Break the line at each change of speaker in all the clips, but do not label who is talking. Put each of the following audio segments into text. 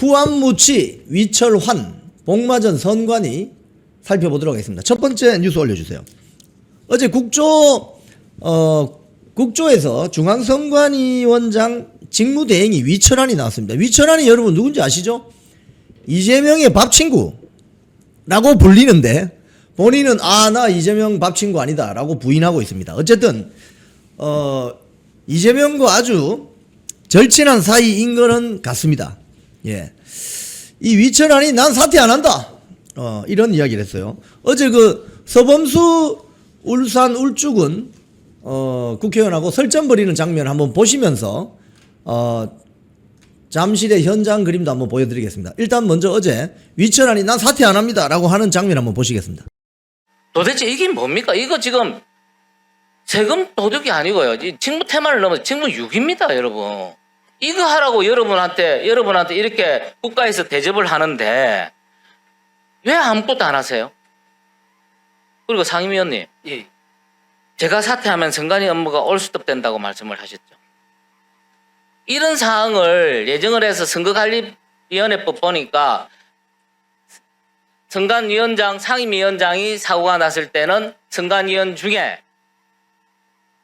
후한무치, 위철환, 복마전 선관위 살펴보도록 하겠습니다. 첫 번째 뉴스 올려주세요. 어제 국조에서 중앙선관위원장 직무대행이 위철환이 나왔습니다. 위철환이 여러분 누군지 아시죠? 이재명의 밥친구라고 불리는데 본인은 나 이재명 밥친구 아니다 라고 부인하고 있습니다. 어쨌든 이재명과 아주 절친한 사이인 거는 같습니다. 예. 이 위철환이 난 사퇴 안 한다. 이런 이야기를 했어요. 어제 그 서범수 울산 울주군 국회의원하고 설전 벌이는 장면 한번 보시면서 잠실의 현장 그림도 한번 보여드리겠습니다. 일단 먼저 어제 위철환이 난 사퇴 안 합니다 라고 하는 장면 한번 보시겠습니다.
도대체 이게 뭡니까? 이거 지금 세금 도둑이 아니고요. 직무 테마를 넘어서 직무 유기입니다, 여러분. 이거 하라고 여러분한테 이렇게 국가에서 대접을 하는데 왜 아무것도 안 하세요? 그리고 상임위원님,
예.
제가 사퇴하면 선관위 업무가 올스톱된다고 말씀을 하셨죠. 이런 사항을 예정을 해서 선거관리위원회법 보니까 선관위원장, 상임위원장이 사고가 났을 때는 선관위원 중에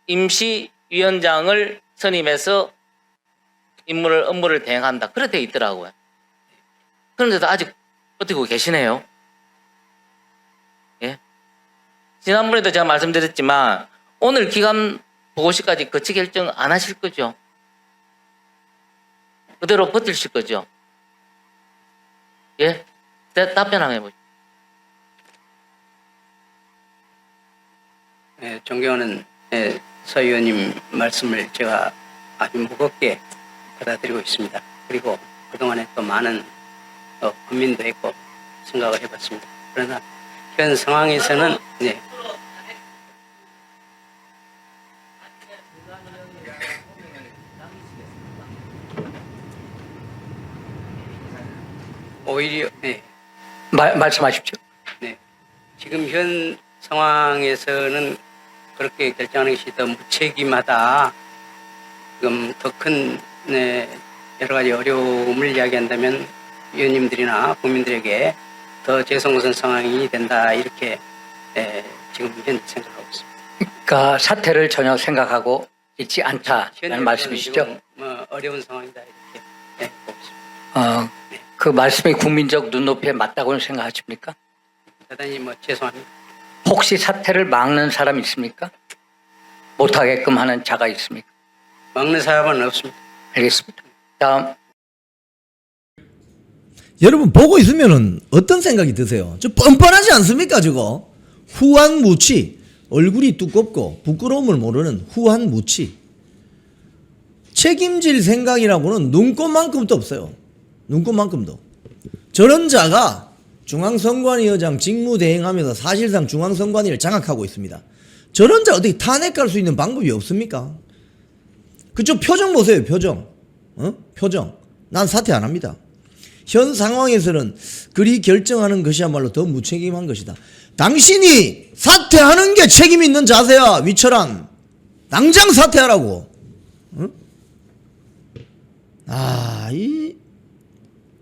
임시위원장을 선임해서 업무를 대행한다. 그렇게 돼 있더라고요. 그런데도 아직 버티고 계시네요. 예? 지난번에도 제가 말씀드렸지만 오늘 기간 보고시까지 거치 결정 안 하실 거죠? 그대로 버티실 거죠? 예? 답변 한번 해보시죠.
네, 존경하는 서 의원님 말씀을 제가 아주 무겁게 받아들이고 있습니다. 그리고 그동안에 또 많은 고민도 했고 생각을 해봤습니다. 그러나 현 상황에서는 오히려
말씀하십시오.
네, 지금 현 상황에서는 그렇게 결정하는 것이 더 무책임하다. 지금 더 큰 여러 가지 어려움을 이야기한다면 의원님들이나 국민들에게 더 재송선 상황이 된다. 이렇게 지금 현재 생각하고 있습니다.
그러니까 사태를 전혀 생각하고 있지 않다는 말씀이시죠?
지금 어려운 상황이다. 이렇게 보고 있습니다.
그 말씀이 국민적 눈높이에 맞다고는 생각하십니까?
대단히 죄송합니다.
혹시 사태를 막는 사람이 있습니까? 못하게끔 하는 자가 있습니까?
막는 사람은 없습니다.
알겠습니다. 다음.
여러분 보고 있으면은 어떤 생각이 드세요? 저 뻔뻔하지 않습니까 저거? 후한무치, 얼굴이 두껍고 부끄러움을 모르는 후한무치. 책임질 생각이라고는 눈꼽만큼도 없어요. 눈꼽만큼도. 저런 자가 중앙선관위원장 직무대행하면서 사실상 중앙선관위를 장악하고 있습니다. 저런 자 어떻게 탄핵할 수 있는 방법이 없습니까? 그쪽 표정 보세요. 표정. 표정. 난 사퇴 안 합니다. 현 상황에서는 그리 결정하는 것이야말로 더 무책임한 것이다. 당신이 사퇴하는 게 책임 있는 자세야. 위철환. 당장 사퇴하라고.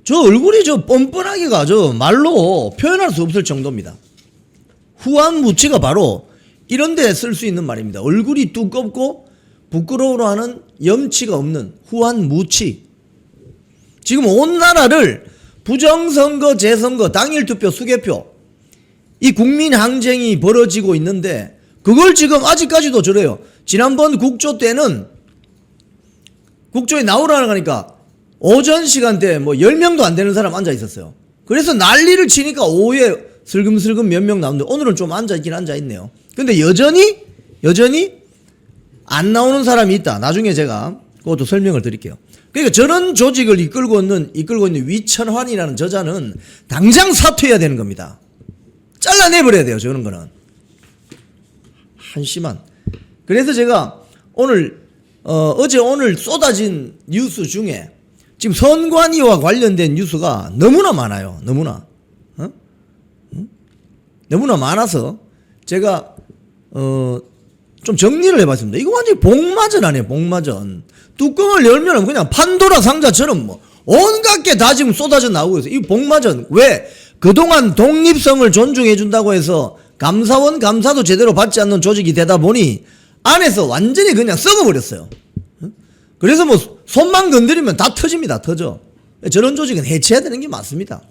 저 얼굴이 저 뻔뻔하기가 저 말로 표현할 수 없을 정도입니다. 후한무치가 바로 이런 데 쓸 수 있는 말입니다. 얼굴이 두껍고 부끄러워하는 염치가 없는 후한무치. 지금 온 나라를 부정선거, 재선거, 당일투표, 수개표 이 국민항쟁이 벌어지고 있는데 그걸 지금 아직까지도 저래요. 지난번 국조 때는 국조에 나오라고 하니까 오전 시간대에 10명도 안 되는 사람 앉아 있었어요. 그래서 난리를 치니까 오후에 슬금슬금 몇 명 나오는데 오늘은 좀 앉아있긴 앉아있네요. 근데 여전히 안 나오는 사람이 있다. 나중에 제가 그것도 설명을 드릴게요. 그러니까 저런 조직을 이끌고 있는 위철환이라는 저자는 당장 사퇴해야 되는 겁니다. 잘라내버려야 돼요. 저런 거는. 한심한. 그래서 제가 어제 오늘 쏟아진 뉴스 중에 지금 선관위와 관련된 뉴스가 너무나 많아요. 너무나. 너무나 많아서 제가 좀 정리를 해봤습니다. 이거 완전히 복마전 아니에요. 복마전. 뚜껑을 열면 그냥 판도라 상자처럼 온갖 게 다 지금 쏟아져 나오고 있어요. 이 복마전 왜 그동안 독립성을 존중해 준다고 해서 감사원 감사도 제대로 받지 않는 조직이 되다 보니 안에서 완전히 그냥 썩어버렸어요. 그래서 뭐 손만 건드리면 다 터집니다. 터져. 저런 조직은 해체해야 되는 게 맞습니다.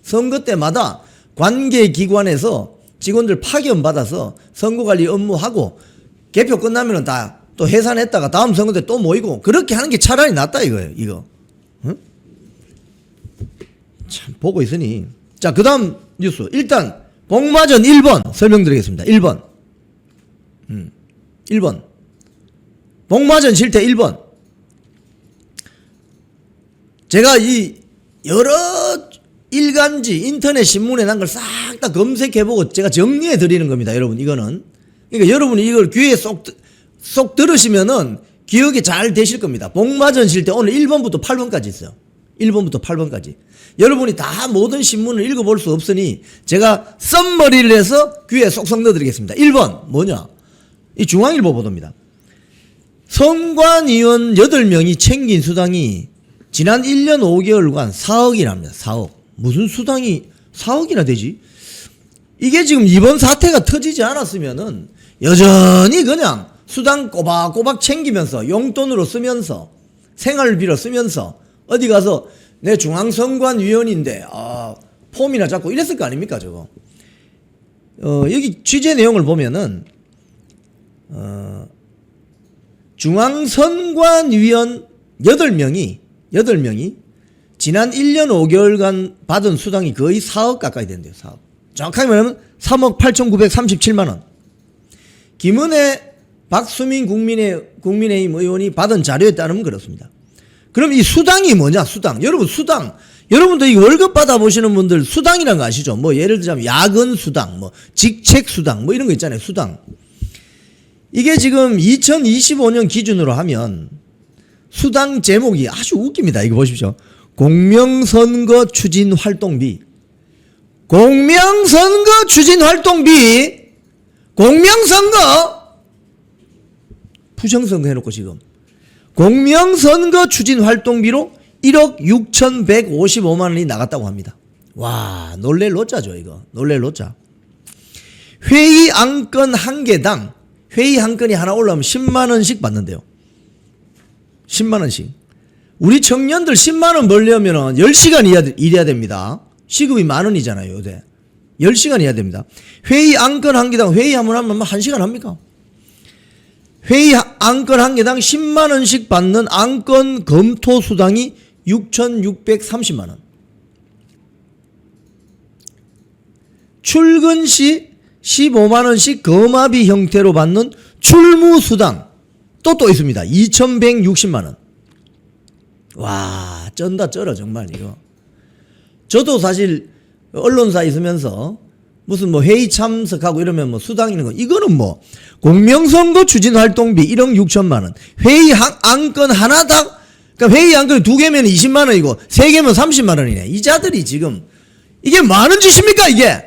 선거 때마다 관계기관에서 직원들 파견 받아서 선거관리 업무하고 개표 끝나면은 다 또 해산했다가 다음 선거 때 또 모이고 그렇게 하는 게 차라리 낫다 이거예요. 이거. 응? 참 보고 있으니. 자, 그 다음 뉴스. 일단 복마전 1번 설명드리겠습니다. 1번. 1번. 복마전 실태 1번. 제가 이 여러 일간지 인터넷 신문에 난 걸 싹 다 검색해보고 제가 정리해 드리는 겁니다. 여러분 이거는. 그러니까 여러분이 이걸 귀에 쏙 들으시면은 기억이 잘 되실 겁니다. 복마전 실태 오늘 1번부터 8번까지 있어요. 1번부터 8번까지. 여러분이 다 모든 신문을 읽어볼 수 없으니 제가 썸머리를 해서 귀에 쏙쏙 넣어드리겠습니다. 1번 뭐냐? 이 중앙일보 보도입니다. 선관위원 8명이 챙긴 수당이 지난 1년 5개월간 4억이랍니다. 4억. 무슨 수당이 4억이나 되지? 이게 지금 이번 사태가 터지지 않았으면은 여전히 그냥 수당 꼬박꼬박 챙기면서 용돈으로 쓰면서 생활비로 쓰면서 어디 가서 내 중앙선관위원인데 폼이나 잡고 이랬을 거 아닙니까 저거. 여기 취재 내용을 보면은 중앙선관위원 8명이 지난 1년 5개월간 받은 수당이 거의 4억 가까이 된대요. 4억. 정확하게 말하면 3억 8,937만 원. 김은혜 박수민 국민의힘 의원이 받은 자료에 따르면 그렇습니다. 그럼 이 수당이 뭐냐? 수당. 여러분 수당. 여러분도 이 월급 받아보시는 분들 수당이란 거 아시죠? 뭐 예를 들자면 야근 수당, 뭐 직책 수당, 뭐 이런 거 있잖아요. 수당. 이게 지금 2025년 기준으로 하면 수당 제목이 아주 웃깁니다. 이거 보십시오. 공명선거 추진 활동비. 공명선거 추진 활동비. 공명선거. 부정선거 해놓고 지금. 공명선거 추진 활동비로 1억 6,155만 원이 나갔다고 합니다. 와, 놀랄 노짜죠, 이거. 놀랄 노짜. 회의 안건 한 개당 회의 한 건이 하나 올라오면 10만 원씩 받는데요. 10만 원씩. 우리 청년들 10만 원 벌려면 10시간 일해야 됩니다. 시급이 만 원이잖아요, 요새. 10시간 일해야 됩니다. 회의 안건 한 개당 회의 한번 하면 1시간 합니까? 회의 안건 한 개당 10만 원씩 받는 안건 검토 수당이 6,630만 원. 출근 시 15만 원씩 거마비 형태로 받는 출무 수당 또 있습니다. 2,160만 원. 와, 쩐다 쩔어 정말 이거. 저도 사실 언론사 있으면서 무슨 뭐 회의 참석하고 이러면 뭐 수당 있는 거 이거는 뭐 공명선거 추진 활동비 1억 6천만 원. 회의 안건 하나당 그러니까 회의 안건이 2개면 20만 원이고 3개면 30만 원이네. 이 자들이 지금 이게 뭐 하는 짓입니까 이게?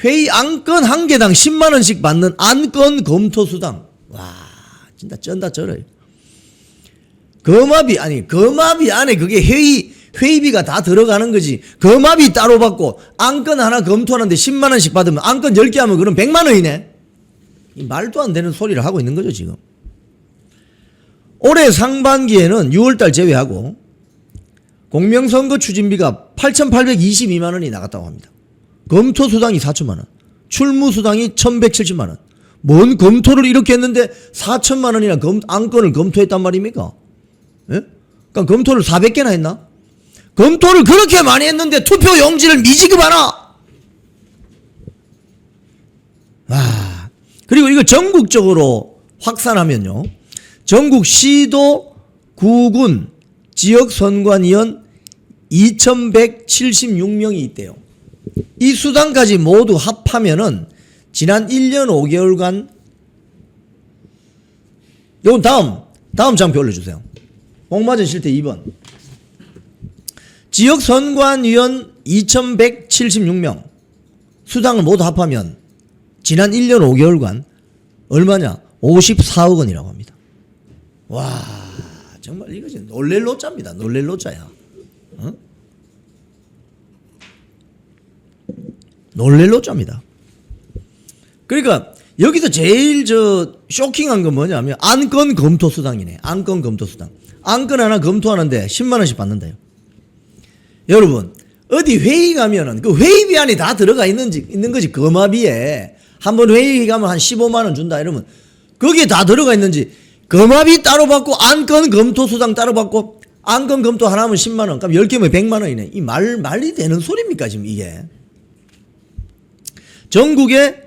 회의 안건 한 개당 10만 원씩 받는 안건 검토 수당. 와, 진짜 쩐다 쩔어요. 거마비 안에 그게 회의비가 다 들어가는 거지. 거마비 따로 받고 안건 하나 검토하는데 10만 원씩 받으면 안건 10개 하면 그럼 100만 원이네. 말도 안 되는 소리를 하고 있는 거죠 지금. 올해 상반기에는 6월달 제외하고 공명선거 추진비가 8,822만 원이 나갔다고 합니다. 검토 수당이 4천만 원, 출무 수당이 1,170만 원. 뭔 검토를 이렇게 했는데 4천만 원이나 안건을 검토했단 말입니까? 예? 그러니까 검토를 400개나 했나? 검토를 그렇게 많이 했는데 투표 용지를 미지급하나? 아, 그리고 이거 전국적으로 확산하면요. 전국 시도, 구군, 지역선관위원 2,176명이 있대요. 이 수당까지 모두 합하면은 지난 1년 5개월간 요건 다음 장표 올려주세요. 복마전 실태 2번. 지역선관위원 2,176명 수당을 모두 합하면 지난 1년 5개월간 얼마냐? 54억 원이라고 합니다. 와, 정말 이것이 놀랄 노자입니다. 놀랄 노자야. 어? 놀랄 노자입니다. 그러니까 여기서 제일 쇼킹한 건 뭐냐면 안건 검토 수당이네. 안건 검토 수당. 안건 하나 검토하는데 10만 원씩 받는다요. 여러분 어디 회의 가면은 그 회의비 안에 다 들어가 있는 거지. 거마비에 한번 회의 가면 한 15만 원 준다 이러면 거기에 다 들어가 있는지 거마비 따로 받고 안건 검토 수당 따로 받고 안건 검토 하나 하면 10만 원. 그럼 10개면 100만 원이네. 이 말이 되는 소리입니까 지금 이게. 전국에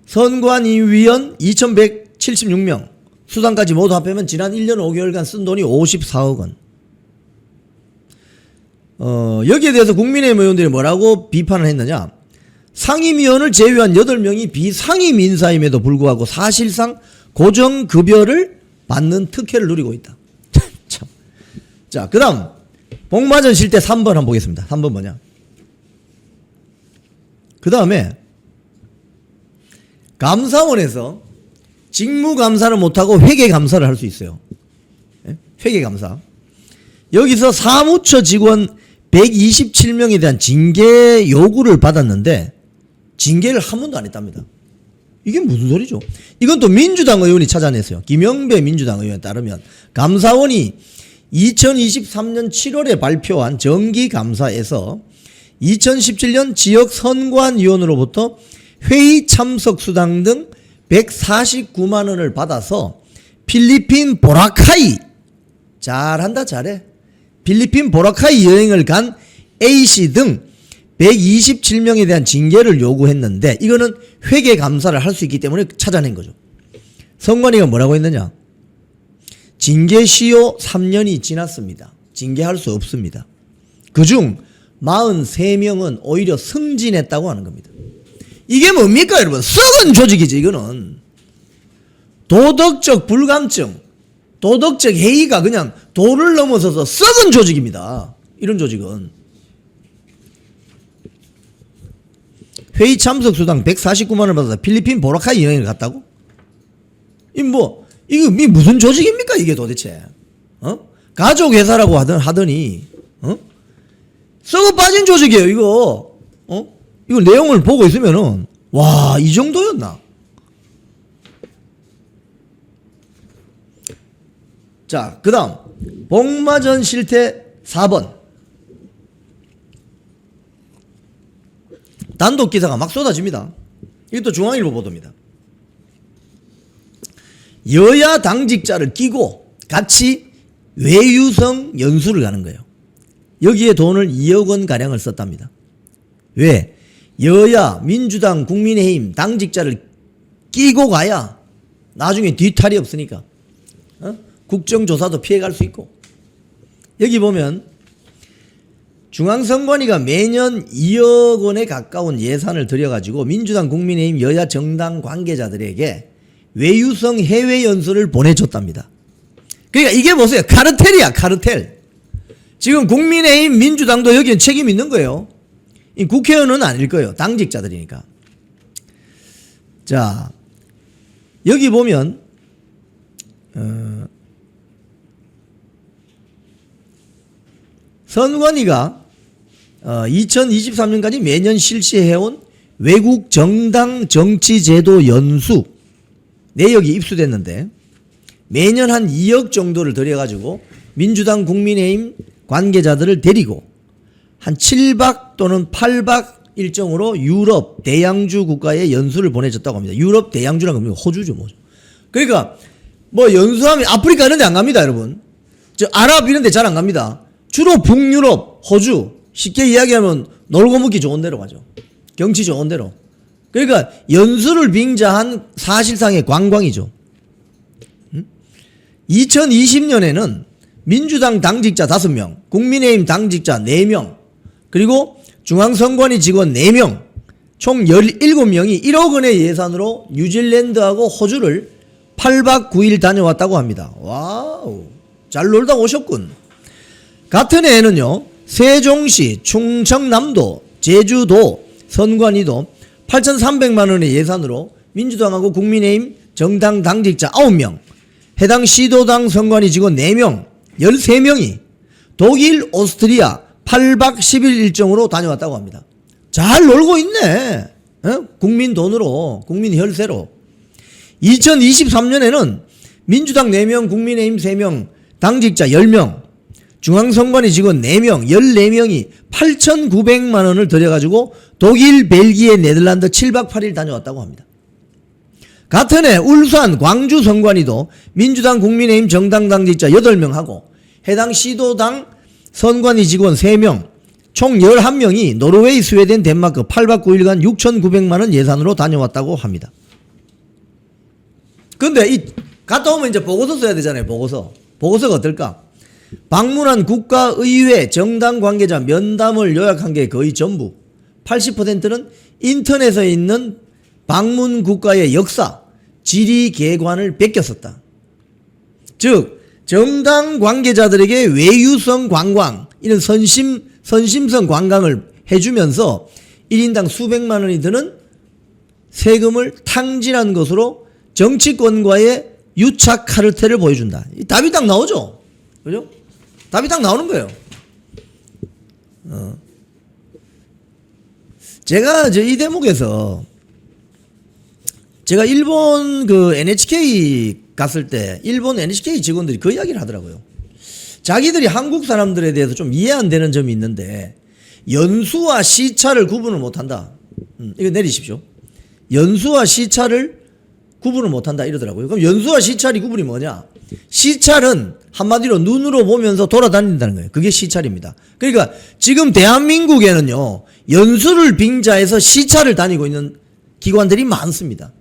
선관위위원 2176명 수당까지 모두 합하면 지난 1년 5개월간 쓴 돈이 54억 원. 여기에 대해서 국민의힘 의원들이 뭐라고 비판을 했느냐. 상임위원을 제외한 8명이 비상임 인사임에도 불구하고 사실상 고정급여를 받는 특혜를 누리고 있다. 참. 자, 그 다음 복마전 실태 3번 한번 보겠습니다. 3번 뭐냐. 그 다음에 감사원에서 직무감사를 못하고 회계감사를 할 수 있어요. 회계감사. 여기서 사무처 직원 127명에 대한 징계 요구를 받았는데 징계를 한 번도 안 했답니다. 이게 무슨 소리죠? 이건 또 민주당 의원이 찾아냈어요. 김영배 민주당 의원에 따르면 감사원이 2023년 7월에 발표한 정기감사에서 2017년 지역선관위원으로부터 회의 참석 수당 등 149만 원을 받아서 필리핀 보라카이 잘한다 잘해 필리핀 보라카이 여행을 간 A씨 등 127명에 대한 징계를 요구했는데 이거는 회계감사를 할 수 있기 때문에 찾아낸 거죠. 선관위가 뭐라고 했느냐. 징계시효 3년이 지났습니다. 징계할 수 없습니다. 그중 43명은 오히려 승진했다고 하는 겁니다. 이게 뭡니까 여러분. 썩은 조직이지 이거는. 도덕적 불감증 도덕적 해이가 그냥 도를 넘어서서 썩은 조직입니다. 이런 조직은. 회의 참석 수당 149만 원 받아서 필리핀 보라카이 여행을 갔다고? 이거 무슨 조직입니까 이게 도대체? 가족 회사라고 하더니 썩어 빠진 조직이에요 이거. 이거 내용을 보고 있으면은 와, 이 정도였나? 자, 그 다음 복마전 실태 4번. 단독 기사가 막 쏟아집니다. 이것도 중앙일보 보도입니다. 여야 당직자를 끼고 같이 외유성 연수를 가는 거예요. 여기에 돈을 2억 원 가량을 썼답니다. 왜? 여야 민주당 국민의힘 당직자를 끼고 가야 나중에 뒤탈이 없으니까 국정조사도 피해갈 수 있고. 여기 보면 중앙선관위가 매년 2억 원에 가까운 예산을 들여가지고 민주당 국민의힘 여야 정당 관계자들에게 외유성 해외 연수를 보내줬답니다. 그러니까 이게 보세요. 카르텔이야 카르텔. 지금 국민의힘 민주당도 여기에 책임 있는 거예요. 이 국회의원은 아닐 거예요. 당직자들이니까. 자, 여기 보면 선관위가 2023년까지 매년 실시해온 외국 정당 정치제도 연수 내역이 입수됐는데 매년 한 2억 정도를 들여가지고 민주당 국민의힘 관계자들을 데리고 한 7박 또는 8박 일정으로 유럽 대양주 국가에 연수를 보내줬다고 합니다. 유럽 대양주라는 건 호주죠 뭐죠. 그러니까 뭐 연수하면 아프리카 이런 데 안 갑니다 여러분. 저 아랍 이런 데 잘 안 갑니다. 주로 북유럽 호주 쉽게 이야기하면 놀고 먹기 좋은 데로 가죠. 경치 좋은 데로. 그러니까 연수를 빙자한 사실상의 관광이죠. 2020년에는 민주당 당직자 5명, 국민의힘 당직자 4명, 그리고 중앙선관위 직원 4명, 총 17명이 1억 원의 예산으로 뉴질랜드하고 호주를 8박 9일 다녀왔다고 합니다. 와우, 잘 놀다 오셨군. 같은 해에는요, 세종시, 충청남도, 제주도, 선관위도 8,300만 원의 예산으로 민주당하고 국민의힘 정당 당직자 9명, 해당 시도당 선관위 직원 4명, 13명이 독일, 오스트리아 8박 10일 일정으로 다녀왔다고 합니다. 잘 놀고 있네. 어? 국민 돈으로, 국민 혈세로. 2023년에는 민주당 4명, 국민의힘 3명, 당직자 10명, 중앙선관위 직원 4명, 14명이 8,900만 원을 들여가지고 독일, 벨기에, 네덜란드 7박 8일 다녀왔다고 합니다. 같은 해 울산, 광주 선관위도 민주당, 국민의힘 정당 당직자 8명하고 해당 시도당 선관위 직원 3명, 총 11명이 노르웨이, 스웨덴, 덴마크 8박 9일간 6,900만 원 예산으로 다녀왔다고 합니다. 근데 이 갔다 오면 이제 보고서 써야 되잖아요. 보고서가 어떨까? 방문한 국가의회 정당 관계자 면담을 요약한 게 거의 전부, 80%는 인터넷에 있는 방문 국가의 역사, 지리 계관을 베꼈었다. 즉 정당 관계자들에게 외유성 관광, 이런 선심성 관광을 해주면서 1인당 수백만 원이 드는 세금을 탕진한 것으로 정치권과의 유착 카르텔을 보여준다. 답이 딱 나오죠? 그죠? 답이 딱 나오는 거예요. 제가 이 대목에서 제가 일본 그 NHK 갔을 때 일본 NHK 직원들이 그 이야기를 하더라고요. 자기들이 한국 사람들에 대해서 좀 이해 안 되는 점이 있는데 연수와 시차를 구분을 못한다. 이거 내리십시오. 연수와 시차를 구분을 못한다 이러더라고요. 그럼 연수와 시찰이 구분이 뭐냐? 시찰은 한마디로 눈으로 보면서 돌아다닌다는 거예요. 그게 시찰입니다. 그러니까 지금 대한민국에는요, 연수를 빙자해서 시찰을 다니고 있는 기관들이 많습니다.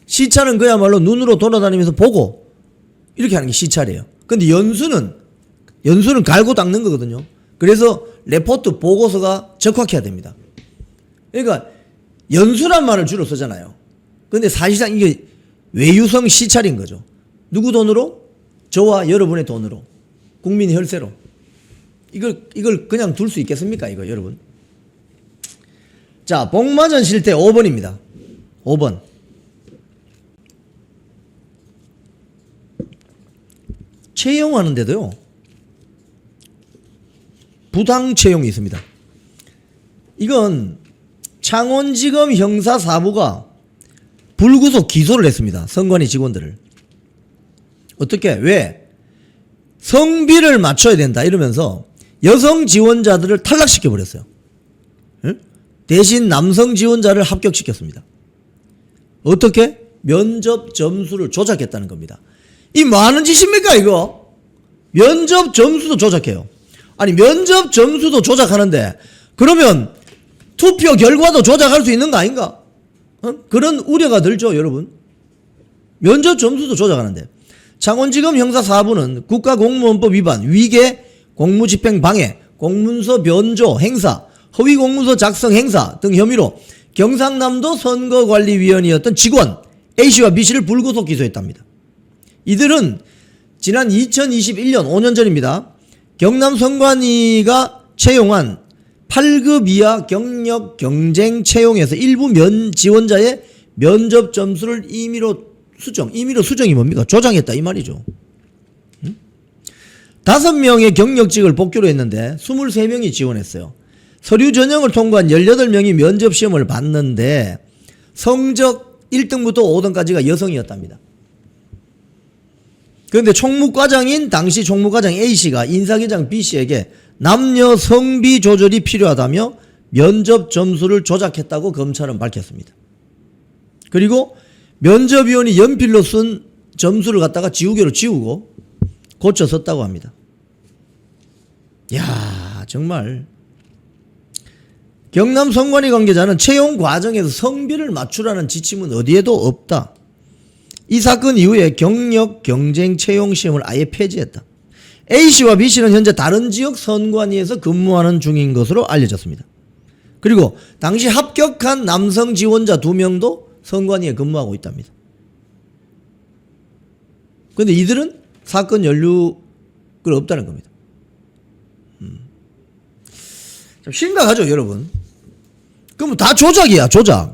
시찰은 그야말로 눈으로 돌아다니면서 보고 이렇게 하는 게 시찰이에요. 근데 연수는 갈고 닦는 거거든요. 그래서 레포트 보고서가 적확해야 됩니다. 그러니까 연수란 말을 주로 쓰잖아요. 근데 사실상 이게 외유성 시찰인 거죠. 누구 돈으로? 저와 여러분의 돈으로. 국민 혈세로. 이걸 그냥 둘 수 있겠습니까? 이거 여러분. 자, 복마전 실태 5번입니다. 5번. 채용하는데도요, 부당 채용이 있습니다. 이건 창원지검 형사4부가 불구속 기소를 했습니다. 선관위 직원들을. 어떻게? 왜? 성비를 맞춰야 된다 이러면서 여성 지원자들을 탈락시켜 버렸어요. 응? 대신 남성 지원자를 합격시켰습니다. 어떻게? 면접 점수를 조작했다는 겁니다. 이 뭐 하는 짓입니까 이거? 면접 점수도 조작해요. 아니 면접 점수도 조작하는데 그러면 투표 결과도 조작할 수 있는 거 아닌가? 그런 우려가 들죠 여러분. 면접 점수도 조작하는데. 창원지검 형사4부는 국가공무원법 위반, 위계 공무집행 방해, 공문서 변조 행사, 허위 공문서 작성 행사 등 혐의로 경상남도 선거관리위원이었던 직원 A씨와 B씨를 불구속 기소했답니다. 이들은 지난 2021년 5년 전입니다. 경남 선관위가 채용한 8급 이하 경력 경쟁 채용에서 일부 지원자의 면접 점수를 임의로 수정이 뭡니까? 조작했다 이 말이죠. 5명의 경력직을 복귀로 했는데 23명이 지원했어요. 서류 전형을 통과한 18명이 면접 시험을 봤는데 성적 1등부터 5등까지가 여성이었답니다. 그런데 총무과장인 당시 총무과장 A씨가 인사기장 B씨에게 남녀 성비 조절이 필요하다며 면접 점수를 조작했다고 검찰은 밝혔습니다. 그리고 면접위원이 연필로 쓴 점수를 갖다가 지우개로 지우고 고쳐 썼다고 합니다. 야, 정말 경남 선관위 관계자는 채용 과정에서 성비를 맞추라는 지침은 어디에도 없다. 이 사건 이후에 경력 경쟁 채용 시험을 아예 폐지했다. A씨와 B씨는 현재 다른 지역 선관위에서 근무하는 중인 것으로 알려졌습니다. 그리고 당시 합격한 남성 지원자 2명도 선관위에 근무하고 있답니다. 그런데 이들은 사건 연루가 없다는 겁니다. 좀 심각하죠 여러분. 그럼 다 조작이야 조작.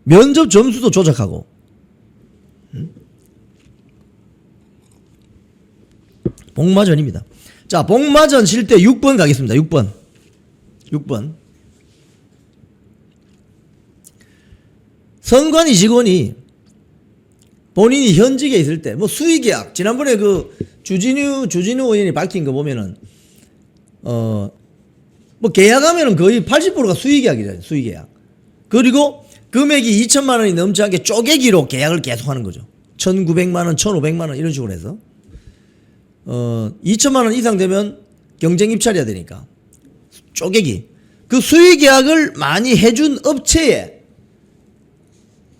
면접 점수도 조작하고. 복마전입니다. 자, 복마전 실태 6번 가겠습니다. 6번. 6번. 선관위 직원이 본인이 현직에 있을 때 뭐 수의계약 지난번에 그 주진우 의원이 밝힌 거 보면은 뭐 계약하면은 거의 80%가 수의계약이잖아요. 수의계약. 그리고 금액이 2천만 원이 넘지 않게 쪼개기로 계약을 계속하는 거죠. 1,900만 원, 1,500만 원 이런 식으로 해서 2천만 원 이상 되면 경쟁 입찰해야 되니까 쪼개기. 그 수의계약을 많이 해준 업체에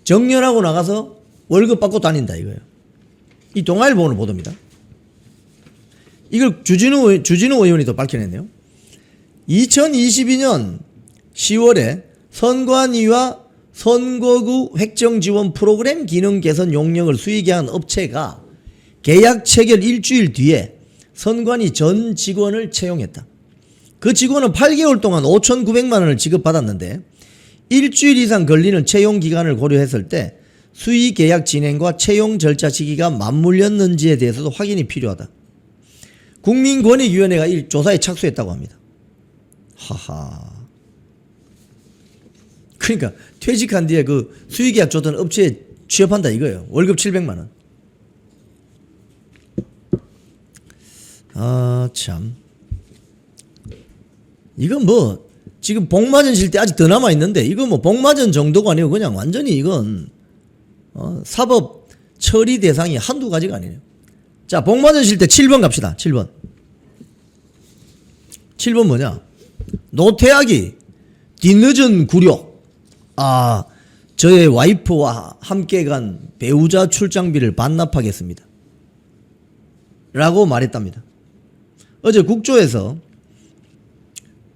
정년하고 나가서 월급 받고 다닌다 이거예요. 이 동아일보는 보도입니다. 이걸 주진우 의원이 더 밝혀냈네요. 2022년 10월에 선관위와 선거구 획정 지원 프로그램 기능 개선 용역을 수의계약한 업체가 계약 체결 일주일 뒤에 선관위 전 직원을 채용했다. 그 직원은 8개월 동안 5,900만 원을 지급받았는데 일주일 이상 걸리는 채용 기간을 고려했을 때 수의 계약 진행과 채용 절차 시기가 맞물렸는지에 대해서도 확인이 필요하다. 국민권익위원회가 이 조사에 착수했다고 합니다. 하하. 그러니까 퇴직한 뒤에 그 수의 계약 줬던 업체에 취업한다 이거예요. 월급 700만 원. 아, 참. 이건 뭐 지금 복마전 실태 아직 더 남아 있는데 이거 뭐 복마전 정도가 아니고 그냥 완전히 이건 사법 처리 대상이 한두 가지가 아니에요. 자, 복마전 실태 7번 갑시다. 7번. 7번 뭐냐? 노태악이 뒤늦은 굴욕. 아, 저의 와이프와 함께 간 배우자 출장비를 반납하겠습니다. 라고 말했답니다. 어제 국조에서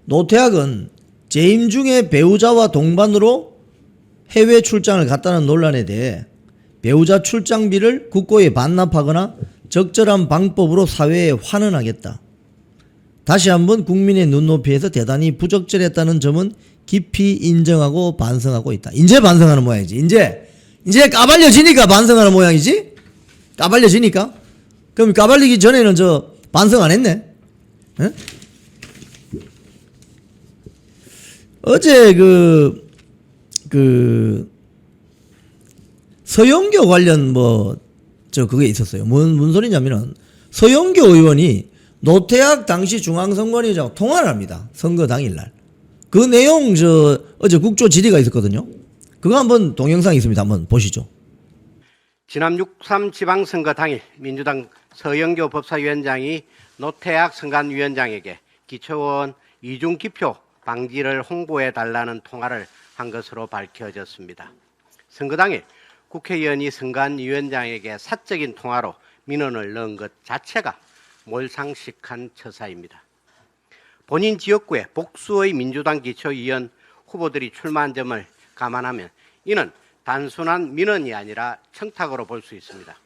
노태악은 재임 중에 배우자와 동반으로 해외 출장을 갔다는 논란에 대해 배우자 출장비를 국고에 반납하거나 적절한 방법으로 사회에 환원하겠다. 다시 한번 국민의 눈높이에서 대단히 부적절했다는 점은 깊이 인정하고 반성하고 있다. 이제 반성하는 모양이지. 이제 까발려지니까 반성하는 모양이지? 까발려지니까? 그럼 까발리기 전에는 저 반성 안 했네? 에? 어제 서영교 관련 그게 있었어요. 뭔 소리냐면은 서영교 의원이 노태악 당시 중앙선관위원장하고 통화를 합니다. 선거 당일날. 그 내용 어제 국조 질의가 있었거든요. 그거 한번 동영상 있습니다. 한번 보시죠.
지난 6.3 지방선거 당일 민주당 서영교 법사위원장이 노태악 선관위원장에게 기초원 이중 기표 방지를 홍보해달라는 통화를 한 것으로 밝혀졌습니다. 선거 당일 국회의원이 선관위원장에게 사적인 통화로 민원을 넣은 것 자체가 몰상식한 처사입니다. 본인 지역구에 복수의 민주당 기초의원 후보들이 출마한 점을 감안하면 이는 단순한 민원이 아니라 청탁으로 볼 수 있습니다.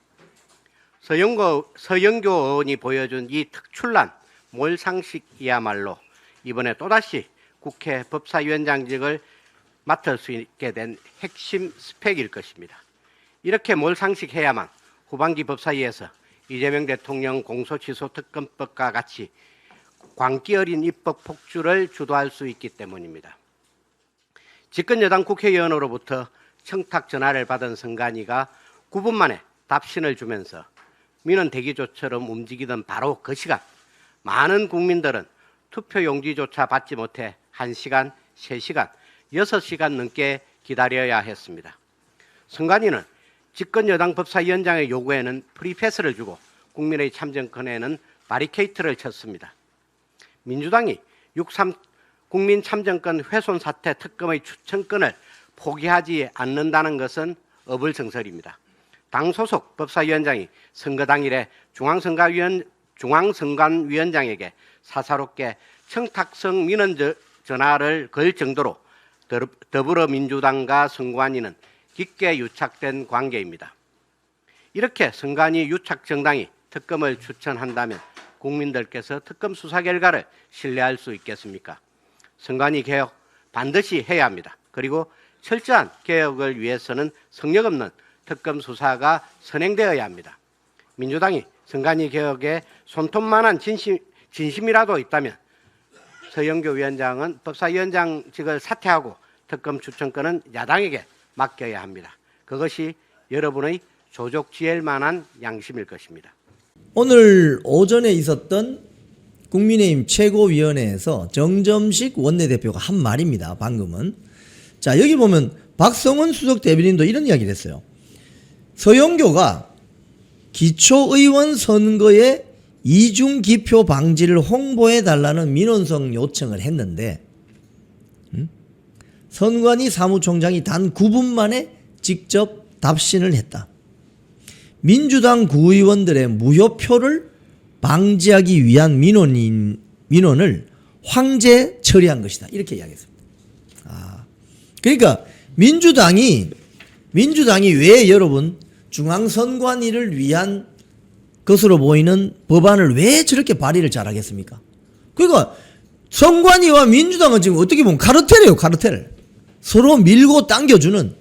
서영교 의원이 보여준 이 특출난 몰상식이야말로 이번에 또다시 국회 법사위원장직을 맡을 수 있게 된 핵심 스펙일 것입니다. 이렇게 몰상식해야만 후반기 법사위에서 이재명 대통령 공소취소 특검법과 같이 광기 어린 입법 폭주를 주도할 수 있기 때문입니다. 집권 여당 국회의원으로부터 청탁 전화를 받은 선관위가 9분 만에 답신을 주면서 민원 대기조처럼 움직이던 바로 그 시간 많은 국민들은 투표용지조차 받지 못해 1시간, 3시간, 6시간 넘게 기다려야 했습니다. 선관위는 집권 여당 법사위원장의 요구에는 프리패스를 주고 국민의 참정권에는 바리케이트를 쳤습니다. 민주당이 6.3 국민참정권 훼손 사태 특검의 추천권을 포기하지 않는다는 것은 어불성설입니다. 당 소속 법사위원장이 선거 당일에 중앙선관위원장에게 사사롭게 청탁성 민원 전화를 걸 정도로 더불어민주당과 선관위는 깊게 유착된 관계입니다. 이렇게 선관위 유착 정당이 특검을 추천한다면 국민들께서 특검 수사 결과를 신뢰할 수 있겠습니까? 선관위 개혁 반드시 해야 합니다. 그리고 철저한 개혁을 위해서는 성역 없는 특검 수사가 선행되어야 합니다. 민주당이 선관위 개혁에 손톱만한 진심이라도 있다면 서영교 위원장은 법사위원장직을 사퇴하고 특검 추천권은 야당에게 맡겨야 합니다. 그것이 여러분의 조족지을 만한 양심일 것입니다.
오늘 오전에 있었던 국민의힘 최고위원회에서 정점식 원내대표가 한 말입니다. 방금은. 자, 여기 보면 박성원 수석 대변인도 이런 이야기를 했어요. 서영교가 기초의원 선거에 이중기표 방지를 홍보해달라는 민원성 요청을 했는데 선관위 사무총장이 단 9분 만에 직접 답신을 했다. 민주당 구의원들의 무효표를 방지하기 위한 민원을 황제 처리한 것이다. 이렇게 이야기했습니다. 그러니까 민주당이 왜 여러분 중앙선관위를 위한 것으로 보이는 법안을 왜 저렇게 발의를 잘하겠습니까? 그러니까 선관위와 민주당은 지금 어떻게 보면 카르텔이에요. 카르텔. 서로 밀고 당겨주는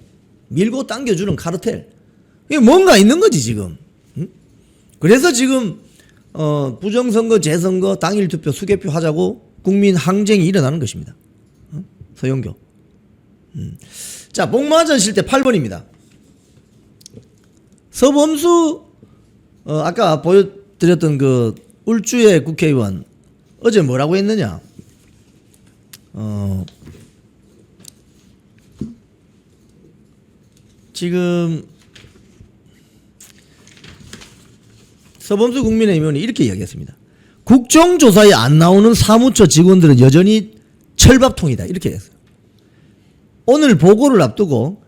카르텔. 이게 뭔가 있는 거지 지금. 그래서 지금 부정선거, 재선거, 당일 투표, 수개표 하자고 국민 항쟁이 일어나는 것입니다. 서영교. 자, 복마전 실태 8번입니다. 서범수 아까 보여드렸던 그 울주의 국회의원 어제 뭐라고 했느냐? 지금 서범수 국민의힘 의원이 이렇게 이야기했습니다. 국정조사에 안 나오는 사무처 직원들은 여전히 철밥통이다. 이렇게 했어요. 오늘 보고를 앞두고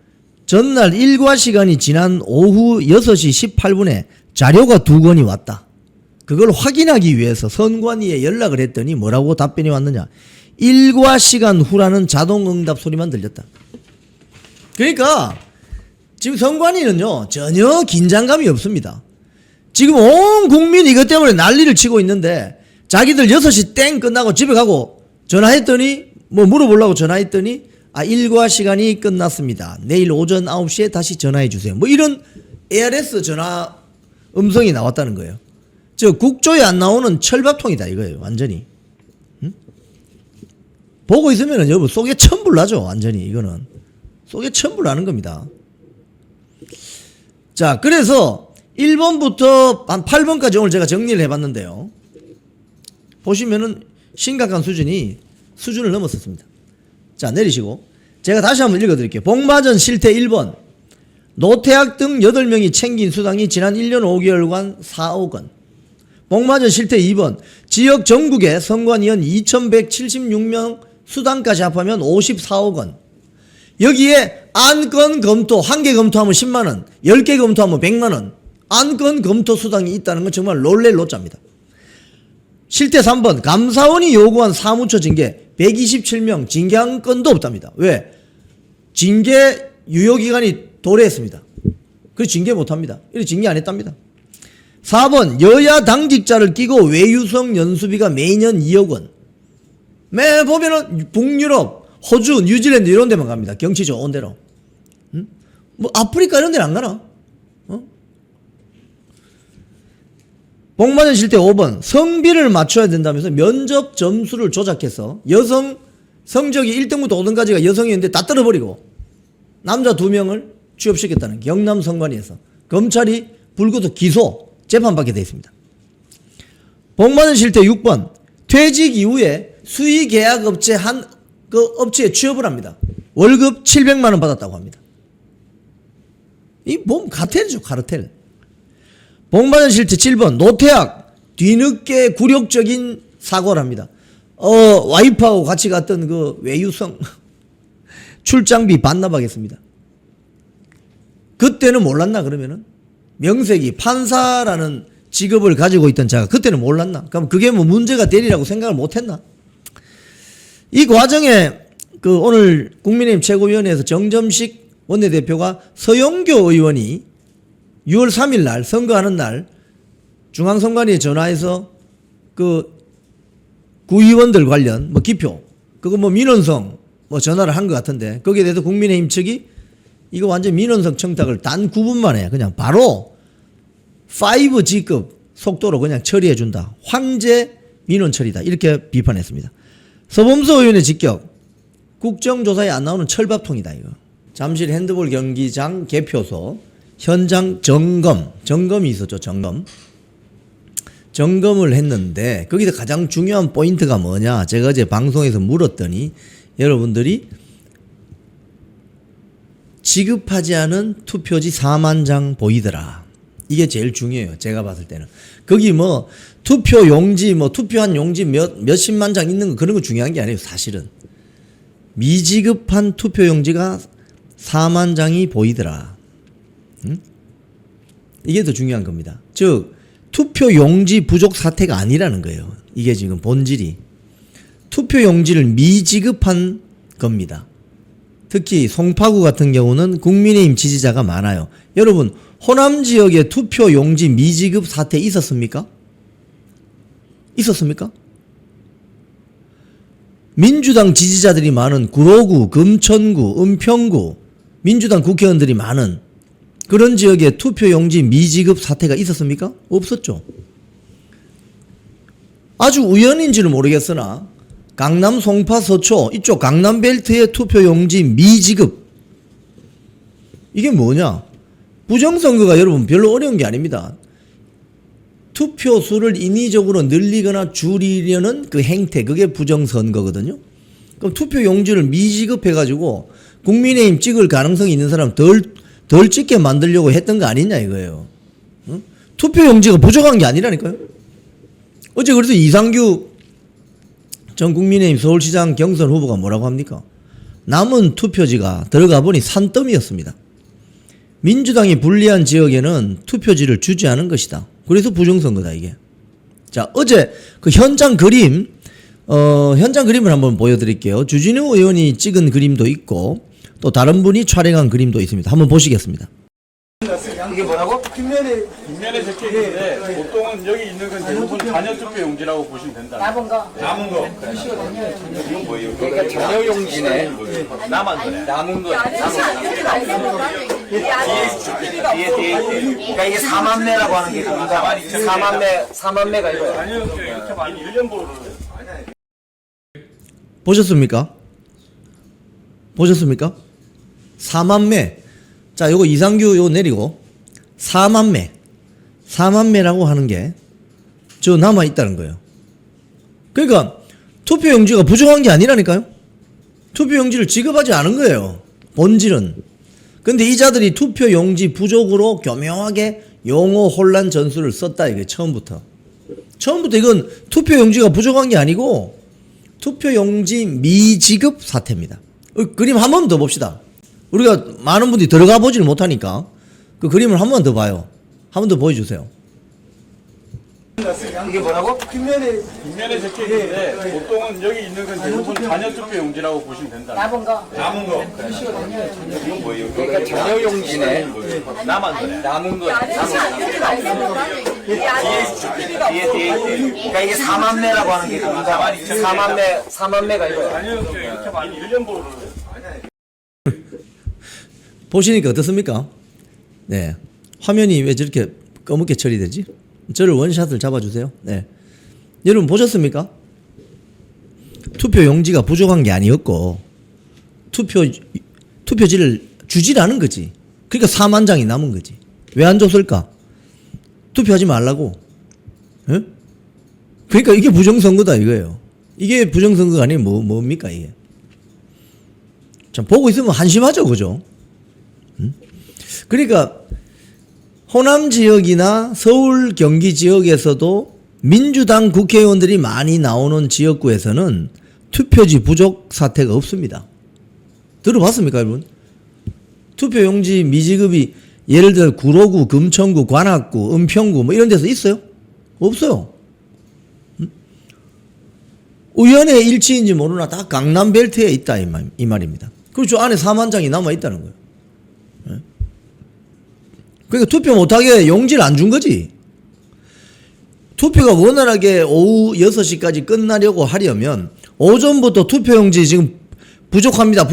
전날 일과 시간이 지난 오후 6시 18분에 자료가 2건이 왔다. 그걸 확인하기 위해서 선관위에 연락을 했더니 뭐라고 답변이 왔느냐. 일과 시간 후라는 자동응답 소리만 들렸다. 그러니까 지금 선관위는요 전혀 긴장감이 없습니다. 지금 온 국민이 이것 때문에 난리를 치고 있는데 자기들 6시 땡 끝나고 집에 가고 전화했더니 뭐 물어보려고 전화했더니 일과 시간이 끝났습니다. 내일 오전 9시에 다시 전화해 주세요. 뭐 이런 ARS 전화 음성이 나왔다는 거예요. 국조에 안 나오는 철밥통이다 이거예요. 완전히. 보고 있으면은 여러분 속에 천불 나죠. 완전히 이거는. 속에 천불 나는 겁니다. 자, 그래서 1번부터 한 8번까지 오늘 제가 정리를 해봤는데요. 보시면은 심각한 수준을 넘었었습니다. 자, 내리시고 제가 다시 한번 읽어드릴게요. 복마전 실태 1번. 노태학 등 8명이 챙긴 수당이 지난 1년 5개월간 4억 원. 복마전 실태 2번. 지역 전국에 선관위원 2176명 수당까지 합하면 54억 원. 여기에 안건 검토 1개 검토하면 10만 원, 10개 검토하면 100만 원. 안건 검토 수당이 있다는 건 정말 놀랄 노자입니다. 실태 3번. 감사원이 요구한 사무처 징계 127명 징계한 건도 없답니다. 왜? 징계 유효기간이 도래했습니다. 그래서 징계 못합니다. 이렇게 징계 안 했답니다. 4번. 여야 당직자를 끼고 외유성 연수비가 매년 2억 원. 매 보면은 북유럽, 호주, 뉴질랜드 이런 데만 갑니다. 경치 좋은 데로. 뭐 아프리카 이런 데는 안 가나? 복마전 실태 5번. 성비를 맞춰야 된다면서 면접 점수를 조작해서 여성 성적이 1등부터 5등까지가 여성이었는데 다 떨어버리고 남자 2명을 취업시켰다는 경남 선관위에서 검찰이 불구속 기소 재판받게 되어 있습니다. 복마전 실태 6번. 퇴직 이후에 수의계약업체 한 그 업체에 취업을 합니다. 월급 700만 원 받았다고 합니다. 이 몸 카텔이죠. 카르텔. 복마전 실태 7번. 노태학 뒤늦게 굴욕적인 사고를 합니다. 와이프하고 같이 갔던 그 외유성 출장비 반납하겠습니다. 그때는 몰랐나 그러면은? 명색이 판사라는 직업을 가지고 있던 자가 그때는 몰랐나? 그럼 그게 뭐 문제가 되리라고 생각을 못했나? 이 과정에 그 오늘 국민의힘 최고위원회에서 정점식 원내대표가 서영교 의원이 6월 3일 날 선거하는 날 중앙선관위에 전화해서 그 구의원들 관련 뭐 기표 그거 뭐 민원성 뭐 전화를 한 것 같은데 거기에 대해서 국민의힘 측이 이거 완전 민원성 청탁을 단 9분 만에 그냥 바로 5G급 속도로 그냥 처리해준다. 황제 민원 처리다. 이렇게 비판했습니다. 서범서 의원의 직격. 국정조사에 안 나오는 철밥통이다 이거. 잠실 핸드볼 경기장 개표소 현장 점검이 있었죠. 점검을 했는데 거기서 가장 중요한 포인트가 뭐냐. 제가 어제 방송에서 물었더니 여러분들이 지급하지 않은 투표지 4만 장 보이더라. 이게 제일 중요해요. 제가 봤을 때는. 거기 뭐 투표 용지 뭐 투표한 용지 몇십만 장 있는 거 그런 거 중요한 게 아니에요. 사실은. 미지급한 투표 용지가 4만 장이 보이더라. 응? 이게 더 중요한 겁니다. 즉 투표 용지 부족 사태가 아니라는 거예요. 이게 지금 본질이. 투표 용지를 미지급한 겁니다. 특히 송파구 같은 경우는 국민의힘 지지자가 많아요. 여러분 호남 지역에 투표 용지 미지급 사태 있었습니까? 있었습니까? 민주당 지지자들이 많은 구로구, 금천구, 은평구 민주당 국회의원들이 많은 그런 지역에 투표 용지 미지급 사태가 있었습니까? 없었죠. 아주 우연인지는 모르겠으나 강남 송파 서초 이쪽 강남벨트의 투표용지 미지급 이게 뭐냐. 부정선거가 여러분 별로 어려운 게 아닙니다. 투표수를 인위적으로 늘리거나 줄이려는 그 행태 그게 부정선거거든요. 그럼 투표용지를 미지급해가지고 국민의힘 찍을 가능성이 있는 사람 덜 찍게 만들려고 했던 거 아니냐 이거예요. 응? 투표용지가 부족한 게 아니라니까요. 어제 그래서 이상규 전 국민의힘 서울시장 경선 후보가 뭐라고 합니까? 남은 투표지가 들어가 보니 산더미였습니다. 민주당이 불리한 지역에는 투표지를 주지 않은 것이다. 그래서 부정선거다 이게. 자 어제 그 현장 그림을 한번 보여드릴게요. 주진우 의원이 찍은 그림도 있고 또 다른 분이 촬영한 그림도 있습니다. 한번 보시겠습니다.
이게 뭐라고?
뒷면에 적혀 있는데 보통은 여기 있는 건 대부분 잔여 투표 용지라고 보시면 된다. 남은 거. 이건 뭐예요?
그러니까 잔여 용지네. 남은 거네. 남은 거. 뒤에. 그러니까 이게 4만 매라고 하는 게 겁니다. 4만 매가 이거예요.
잔여 이렇게 많이 1년 보를.
보셨습니까? 4만 매. 자, 요거 이상규 요거 내리고 4만 매라고 하는 게 저 남아 있다는 거예요. 그러니까 투표 용지가 부족한 게 아니라니까요. 투표 용지를 지급하지 않은 거예요. 본질은. 근데 이 자들이 투표 용지 부족으로 교묘하게 용어 혼란 전술을 썼다 이게 처음부터 이건 투표 용지가 부족한 게 아니고 투표 용지 미지급 사태입니다. 그림 한 번 더 봅시다. 우리가 많은 분들이 들어가 보지를 못하니까 그 그림을 한 번 더 봐요. 한 번 더 보여주세요.
이게 뭐라고?
뒷면에 적혀 있는데 보통은 여기 있는 건 대부분 잔여 투표 용지라고 보시면 된다. 남은 거. 이건 뭐예요?
그러니까 잔여 용지네. 남은 거네. 남은 거. 뒤에. 그러니까 이게 4만 매라고 하는 게 겁니다. 4만 매가 이거예요.
잔여 이렇게 많이 1년 보를.
보시니까 어떻습니까? 네. 화면이 왜 저렇게 검게 처리되지? 저를 원샷을 잡아주세요. 네. 여러분 보셨습니까? 투표 용지가 부족한 게 아니었고 투표지를 주질 않은 거지. 그러니까 4만 장이 남은 거지. 왜 안 줬을까? 투표하지 말라고. 예? 그러니까 이게 부정선거다 이거예요. 이게 부정선거가 아니면 뭡니까 이게? 참 보고 있으면 한심하죠, 그죠? 그러니까 호남 지역이나 서울 경기 지역에서도 민주당 국회의원들이 많이 나오는 지역구에서는 투표지 부족 사태가 없습니다. 들어봤습니까 여러분? 투표용지 미지급이 예를 들어 구로구, 금천구, 관악구, 은평구 뭐 이런 데서 있어요? 없어요. 우연의 일치인지 모르나 다 강남벨트에 있다 이 말입니다. 그렇죠. 안에 4만 장이 남아 있다는 거예요. 그러니까 투표 못하게 용지를 안 준 거지. 투표가 원활하게 오후 6시까지 끝나려고 하려면 오전부터 투표용지 지금 부족합니다.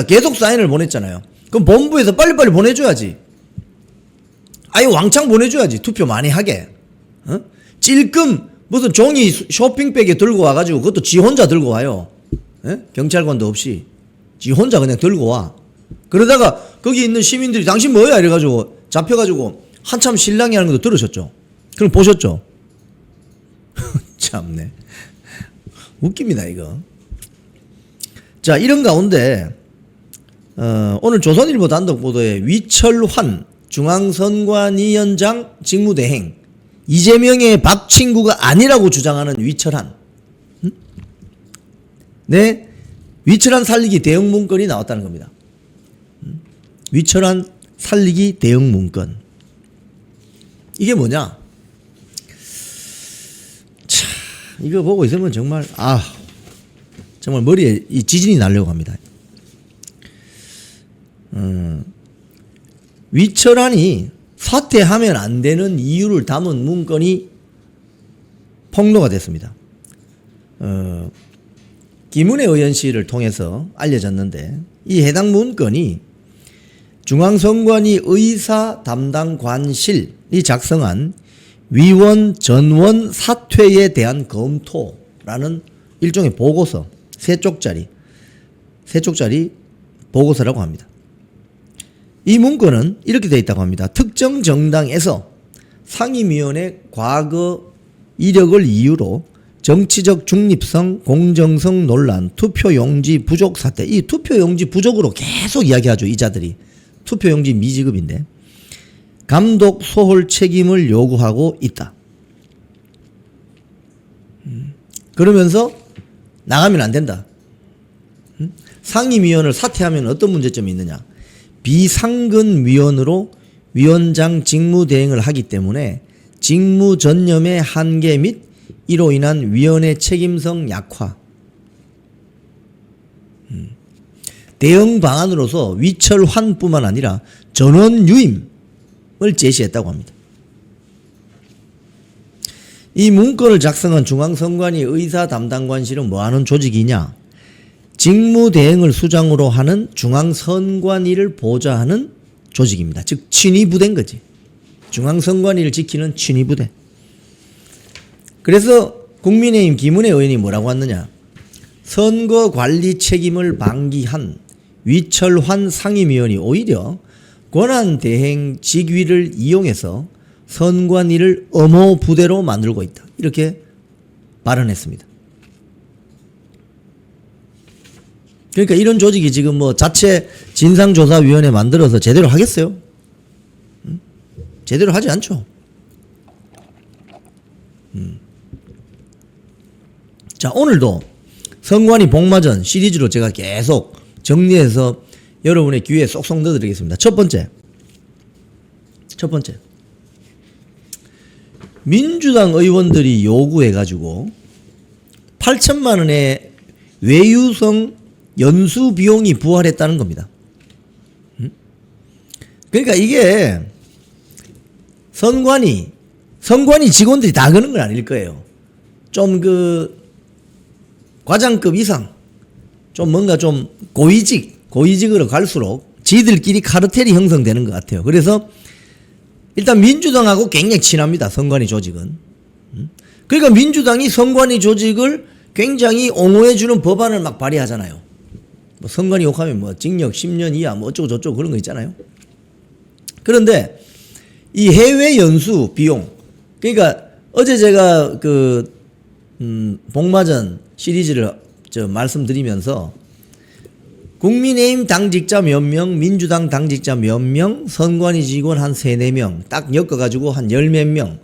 계속 사인을 보냈잖아요. 그럼 본부에서 빨리빨리 보내줘야지. 아예 왕창 보내줘야지. 투표 많이 하게. 찔끔 무슨 종이 쇼핑백에 들고 와가지고 그것도 지 혼자 들고 와요. 예? 경찰관도 없이 지 혼자 그냥 들고 와. 그러다가 거기 있는 시민들이 당신 뭐야 이래가지고 잡혀가지고 한참 실랑이 하는 것도 들으셨죠? 그럼 보셨죠? 참네. 웃깁니다 이거. 자, 이런 가운데 오늘 조선일보 단독 보도에 위철환 중앙선관위원장 직무대행 이재명의 밥 친구가 아니라고 주장하는 위철환. 네, 위철환 살리기 대응 문건이 나왔다는 겁니다. 위철환 살리기 대응 문건. 이게 뭐냐? 차, 이거 보고 있으면 정말 정말 머리에 이 지진이 나려고 합니다. 위철환이 사퇴하면 안 되는 이유를 담은 문건이 폭로가 됐습니다. 김은혜 의원실을 통해서 알려졌는데 이 해당 문건이 중앙선관위 의사담당관실이 작성한 위원 전원 사퇴에 대한 검토라는 일종의 보고서, 세 쪽짜리 보고서라고 합니다. 이 문건은 이렇게 되어 있다고 합니다. 특정 정당에서 상임위원회 과거 이력을 이유로 정치적 중립성, 공정성 논란, 투표용지 부족 사태. 이 투표용지 부족으로 계속 이야기하죠. 이자들이. 투표용지 미지급인데 감독 소홀 책임을 요구하고 있다. 그러면서 나가면 안 된다. 상임위원을 사퇴하면 어떤 문제점이 있느냐. 비상근위원으로 위원장 직무대행을 하기 때문에 직무전념의 한계 및 이로 인한 위원회 책임성 약화. 대응 방안으로서 위철환뿐만 아니라 전원 유임을 제시했다고 합니다. 이 문건을 작성한 중앙선관위 의사담당관실은 뭐하는 조직이냐? 직무대행을 수장으로 하는 중앙선관위를 보좌하는 조직입니다. 즉 친위부대인 거지. 중앙선관위를 지키는 친위부대. 그래서 국민의힘 김은혜 의원이 뭐라고 했느냐. 선거관리 책임을 방기한 위철환 상임위원이 오히려 권한대행 직위를 이용해서 선관위를 엄호 부대로 만들고 있다. 이렇게 발언했습니다. 그러니까 이런 조직이 지금 뭐 자체 진상조사위원회 만들어서 제대로 하겠어요? 제대로 하지 않죠. 자, 오늘도 선관위 복마전 시리즈로 제가 계속 정리해서 여러분의 귀에 쏙쏙 넣어드리겠습니다. 첫 번째. 민주당 의원들이 요구해가지고 8천만 원의 외유성 연수 비용이 부활했다는 겁니다. 그러니까 이게 선관위 직원들이 다 그런 건 아닐 거예요. 좀 과장급 이상, 좀 뭔가 좀 고위직으로 갈수록 지들끼리 카르텔이 형성되는 것 같아요. 그래서 일단 민주당하고 굉장히 친합니다. 선관위 조직은. 그러니까 민주당이 선관위 조직을 굉장히 옹호해주는 법안을 막 발의하잖아요. 뭐 선관위 욕하면 뭐 징역 10년 이하 뭐 어쩌고 저쩌고 그런 거 있잖아요. 그런데 이 해외 연수 비용, 그러니까 어제 제가 복마전 시리즈를 말씀드리면서 국민의힘 당직자 몇 명, 민주당 당직자 몇 명, 선관위 직원 한 3-4명 딱 엮어가지고 한 10몇 명,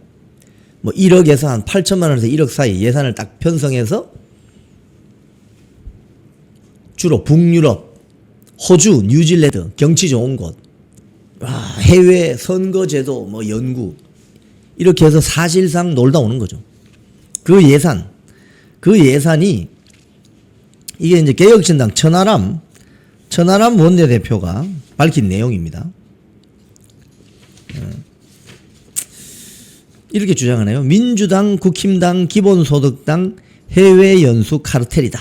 뭐 1억에서 한 8천만 원에서 1억 사이 예산을 딱 편성해서 주로 북유럽, 호주, 뉴질랜드 경치 좋은 곳, 해외 선거제도 뭐 연구 이렇게 해서 사실상 놀다 오는 거죠. 그 예산이 이게 이제 개혁신당 천하람 원내대표가 밝힌 내용입니다. 이렇게 주장하네요. 민주당, 국힘당, 기본소득당 해외 연수 카르텔이다.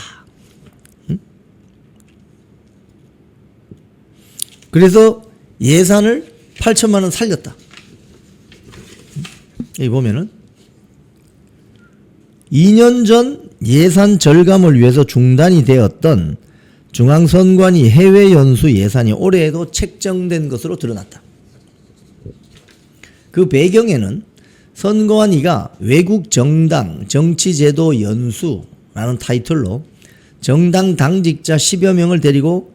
그래서 예산을 8천만 원 살렸다. 여기 보면은 2년 전 예산 절감을 위해서 중단이 되었던 중앙선관위 해외 연수 예산이 올해에도 책정된 것으로 드러났다. 그 배경에는 선관위가 외국 정당 정치제도 연수라는 타이틀로 정당 당직자 10여 명을 데리고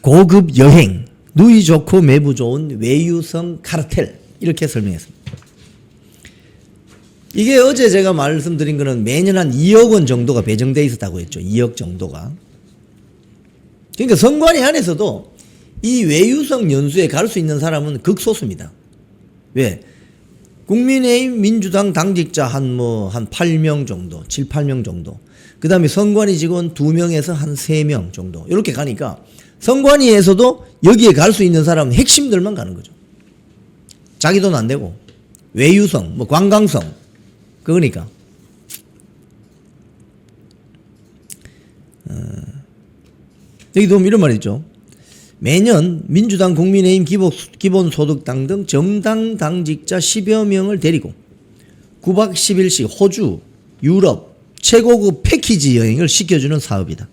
고급 여행, 누이 좋고 매부 좋은 외유성 카르텔 이렇게 설명했습니다. 이게 어제 제가 말씀드린 거는 매년 한 2억 원 정도가 배정돼 있었다고 했죠. 2억 정도가. 그러니까 선관위 안에서도 이 외유성 연수에 갈 수 있는 사람은 극소수입니다. 왜? 국민의힘 민주당 당직자 한 8명 정도, 7, 8명 정도. 그 다음에 선관위 직원 2명에서 한 3명 정도. 이렇게 가니까 선관위에서도 여기에 갈 수 있는 사람은 핵심들만 가는 거죠. 자기 돈 안 되고. 외유성, 관광성. 그거니까. 여기 보면 이런 말이 있죠. 매년 민주당, 국민의힘, 기본소득당 등 정당 당직자 10여 명을 데리고 9박 10일씩 호주, 유럽 최고급 패키지 여행을 시켜주는 사업이다.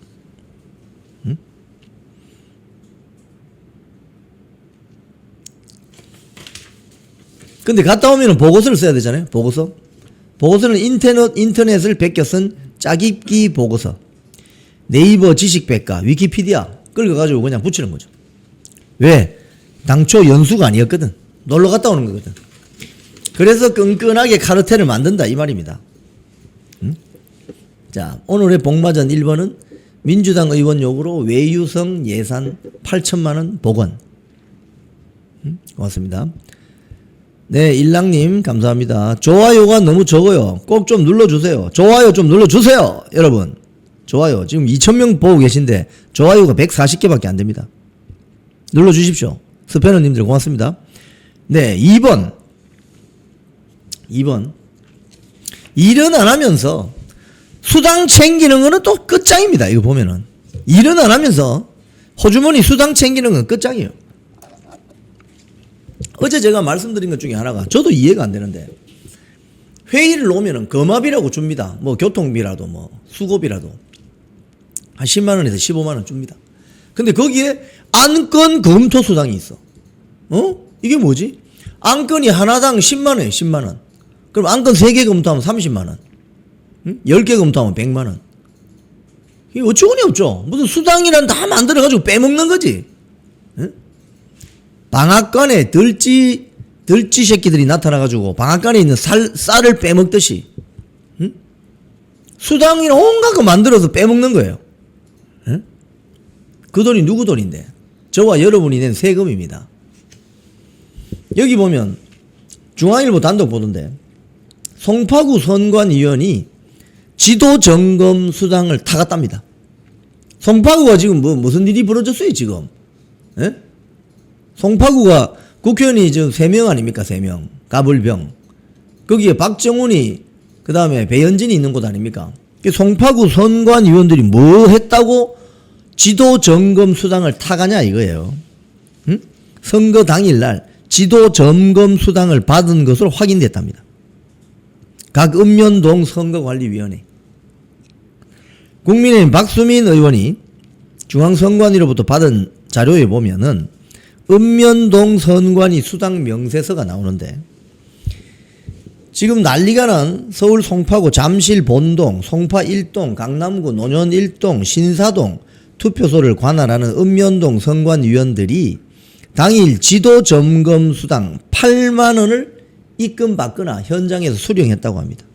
근데 갔다 오면 보고서를 써야 되잖아요. 보고서는 인터넷을 베껴 쓴 짜깁기 보고서. 네이버 지식백과, 위키피디아 끌어가지고 그냥 붙이는 거죠. 왜? 당초 연수가 아니었거든. 놀러 갔다 오는 거거든. 그래서 끈끈하게 카르텔을 만든다 이 말입니다. 자, 오늘의 복마전 1번은 민주당 의원 요구로 외유성 예산 8천만 원 복원. 고맙습니다. 네, 일랑님 감사합니다. 좋아요가 너무 적어요. 꼭 좀 눌러주세요. 좋아요 좀 눌러주세요. 여러분. 좋아요. 지금 2,000명 보고 계신데 좋아요가 140개밖에 안 됩니다. 눌러주십시오. 스패너님들 고맙습니다. 네, 2번. 일은 안 하면서 수당 챙기는 거는 또 끝장입니다. 이거 보면은. 일은 안 하면서 호주머니 수당 챙기는 건 끝장이에요. 어제 제가 말씀드린 것 중에 하나가 저도 이해가 안 되는데 회의를 오면은 거마비라고 줍니다. 교통비라도 수고비라도 한 10만 원에서 15만 원 줍니다. 근데 거기에 안건 검토 수당이 있어. 이게 뭐지? 안건이 하나당 10만 원이에요. 10만 원. 그럼 안건 3개 검토하면 30만 원. 10개 검토하면 100만 원. 이게 어처구니 없죠. 무슨 수당이란 다 만들어가지고 빼먹는 거지. 방앗간에 들쥐 새끼들이 나타나가지고 방앗간에 있는 쌀을 빼먹듯이 수당이나 온갖 거 만들어서 빼먹는 거예요. 그 돈이 누구 돈인데? 저와 여러분이 낸 세금입니다. 여기 보면 중앙일보 단독 보던데 송파구 선관위원이 지도점검 수당을 타갔답니다. 송파구가 지금 무슨 일이 벌어졌어요 지금? 예? 송파구가 국회의원이 지금 3명 아닙니까? 3명. 가불병. 거기에 박정훈이 그 다음에 배현진이 있는 곳 아닙니까? 송파구 선관위원들이 뭐 했다고 지도점검 수당을 타가냐 이거예요. 응? 선거 당일날 지도점검 수당을 받은 것으로 확인됐답니다. 각 읍면동 선거관리위원회. 국민의힘 박수민 의원이 중앙선관위로부터 받은 자료에 보면은 읍면동 선관위 수당 명세서가 나오는데 지금 난리가 난 서울 송파구 잠실 본동, 송파 1동, 강남구 논현 1동, 신사동 투표소를 관할하는 읍면동 선관위원들이 당일 지도점검 수당 8만 원을 입금받거나 현장에서 수령했다고 합니다.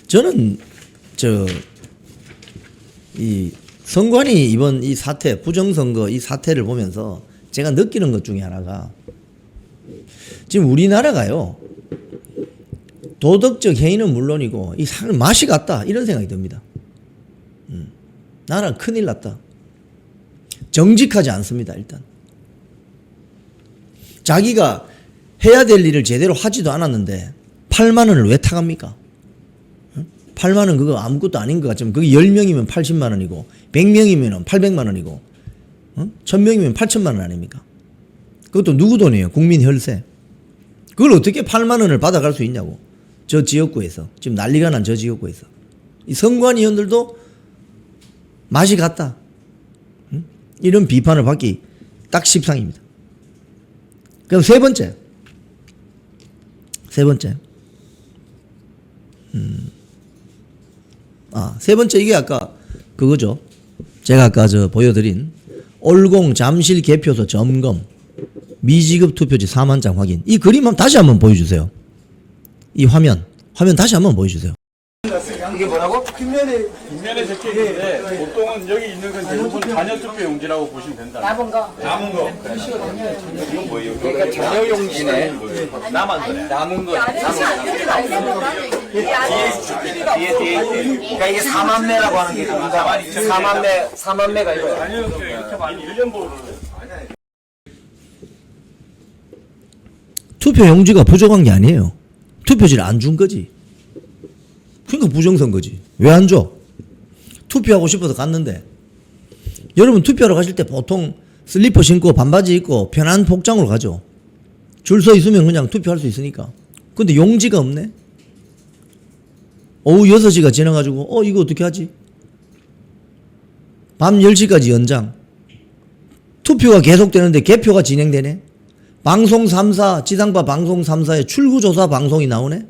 저는 이 선관위 이번 이 사태, 부정선거 이 사태를 보면서 제가 느끼는 것 중에 하나가 지금 우리나라가요 도덕적 해이는 물론이고 이 사람 맛이 갔다 이런 생각이 듭니다. 나라 큰일 났다. 정직하지 않습니다. 일단 자기가 해야 될 일을 제대로 하지도 않았는데 8만 원을 왜 타갑니까? 8만 원 그거 아무것도 아닌 것 같지만 그게 10명이면 80만 원이고 100명이면 800만 원이고 1000명이면 8천만 원 아닙니까? 그것도 누구 돈이에요? 국민 혈세. 그걸 어떻게 8만 원을 받아갈 수 있냐고. 저 지역구에서. 지금 난리가 난 저 지역구에서. 이 선관위원들도 맛이 갔다. 응? 이런 비판을 받기 딱 십상입니다. 그럼 세 번째. 세 번째 이게 아까 그거죠. 제가 아까 보여드린 올공 잠실 개표소 점검 미지급 투표지 4만 장 확인. 이 그림 다시 한번 보여주세요. 이 화면 다시 한번 보여주세요.
이게 뭐라고?
뒷면에 적혀 있는데 보통은 여기 있는 건 대부분 잔여 투표 용지라고 보시면 된다.
남은 거.
이건 뭐예요?
그러니까 잔여 용지네. 남은 거네. 남은 거. 뒤에. 그러니까 이게 4만 매라고 하는 게 그러니까 4만 매가 이거야.
잔여 투표 이렇게 많이 1년보를
투표 용지가 부족한 게 아니에요. 투표지를 안 준 거지. 그러니까 부정선거지. 왜 안 줘? 투표하고 싶어서 갔는데. 여러분 투표하러 가실 때 보통 슬리퍼 신고 반바지 입고 편한 복장으로 가죠. 줄 서 있으면 그냥 투표할 수 있으니까. 근데 용지가 없네. 오후 6시가 지나가지고 이거 어떻게 하지? 밤 10시까지 연장. 투표가 계속되는데 개표가 진행되네. 방송 3사, 지상파 방송 3사의 출구조사 방송이 나오네.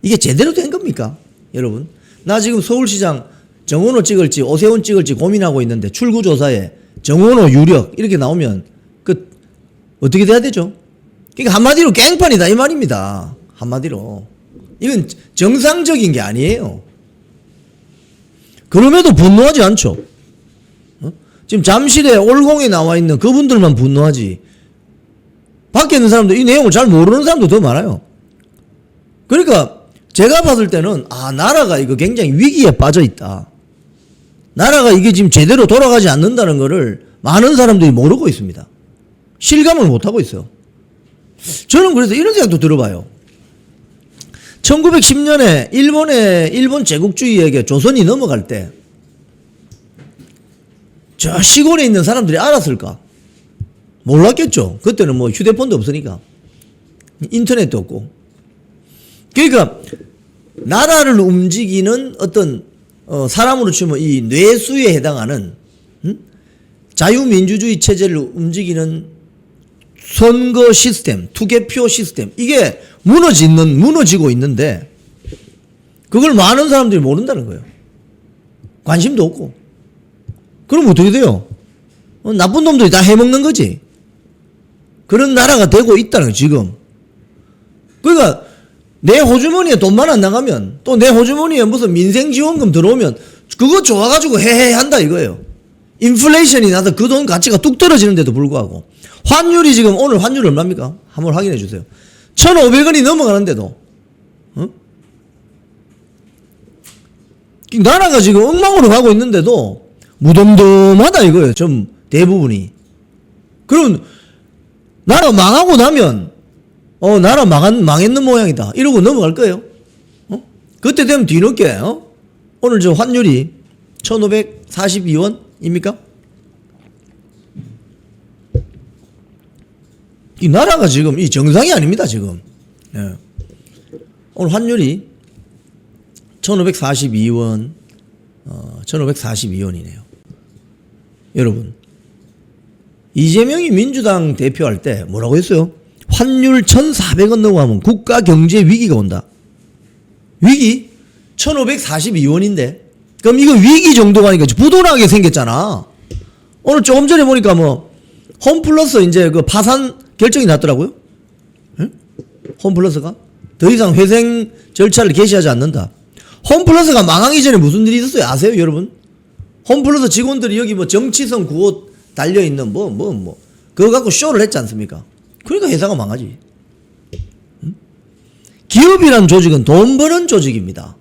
이게 제대로 된 겁니까? 여러분. 나 지금 서울시장 정원호 찍을지 오세훈 찍을지 고민하고 있는데 출구조사에 정원호 유력 이렇게 나오면 어떻게 돼야 되죠? 그러니까 한마디로 깽판이다 이 말입니다. 한마디로. 이건 정상적인 게 아니에요. 그럼에도 분노하지 않죠. 지금 잠실에 올공에 나와 있는 그분들만 분노하지. 밖에 있는 사람도 이 내용을 잘 모르는 사람도 더 많아요. 그러니까 제가 봤을 때는 나라가 이거 굉장히 위기에 빠져 있다. 나라가 이게 지금 제대로 돌아가지 않는다는 거를 많은 사람들이 모르고 있습니다. 실감을 못하고 있어요. 저는 그래서 이런 생각도 들어봐요. 1910년에 일본 제국주의에게 조선이 넘어갈 때 저 시골에 있는 사람들이 알았을까? 몰랐겠죠. 그때는 뭐 휴대폰도 없으니까 인터넷도 없고. 그러니까 나라를 움직이는 어떤 사람으로 치면 이 뇌수에 해당하는 자유민주주의 체제를 움직이는 선거 시스템, 투개표 시스템 이게 무너지고 있는데 그걸 많은 사람들이 모른다는 거예요. 관심도 없고. 그럼 어떻게 돼요? 나쁜 놈들이 다 해먹는 거지. 그런 나라가 되고 있다는 거예요, 지금. 그러니까 내 호주머니에 돈만 안 나가면 또 내 호주머니에 무슨 민생지원금 들어오면 그거 좋아가지고 헤헤 한다 이거예요. 인플레이션이 나서 그 돈 가치가 뚝 떨어지는데도 불구하고 환율이 지금 오늘 환율 얼마입니까? 한번 확인해 주세요. 1,500원이 넘어가는데도 나라가 지금 엉망으로 가고 있는데도 무덤덤하다 이거예요. 좀 대부분이. 그럼 나라 망하고 나면 나라 망했는 모양이다 이러고 넘어갈 거예요. 그때 되면 뒤늦게 오늘 저 환율이 1,542원입니까? 이 나라가 지금 이 정상이 아닙니다 지금. 예. 오늘 환율이 1,542원 1,542원이네요. 여러분 이재명이 민주당 대표할 때 뭐라고 했어요? 환율 1,400원 넘어가면 국가 경제 위기가 온다. 위기? 1,542원인데 그럼 이거 위기 정도가 아니까 부도나게 생겼잖아. 오늘 조금 전에 보니까 뭐 홈플러스 이제 그 파산 결정이 났더라고요. 응? 홈플러스가 더 이상 회생 절차를 개시하지 않는다. 홈플러스가 망하기 전에 무슨 일이 있었어요? 아세요, 여러분? 홈플러스 직원들이 여기 뭐 정치성 구호 달려있는 그거 갖고 쇼를 했지 않습니까? 그러니까 회사가 망하지. 응? 기업이란 조직은 돈 버는 조직입니다.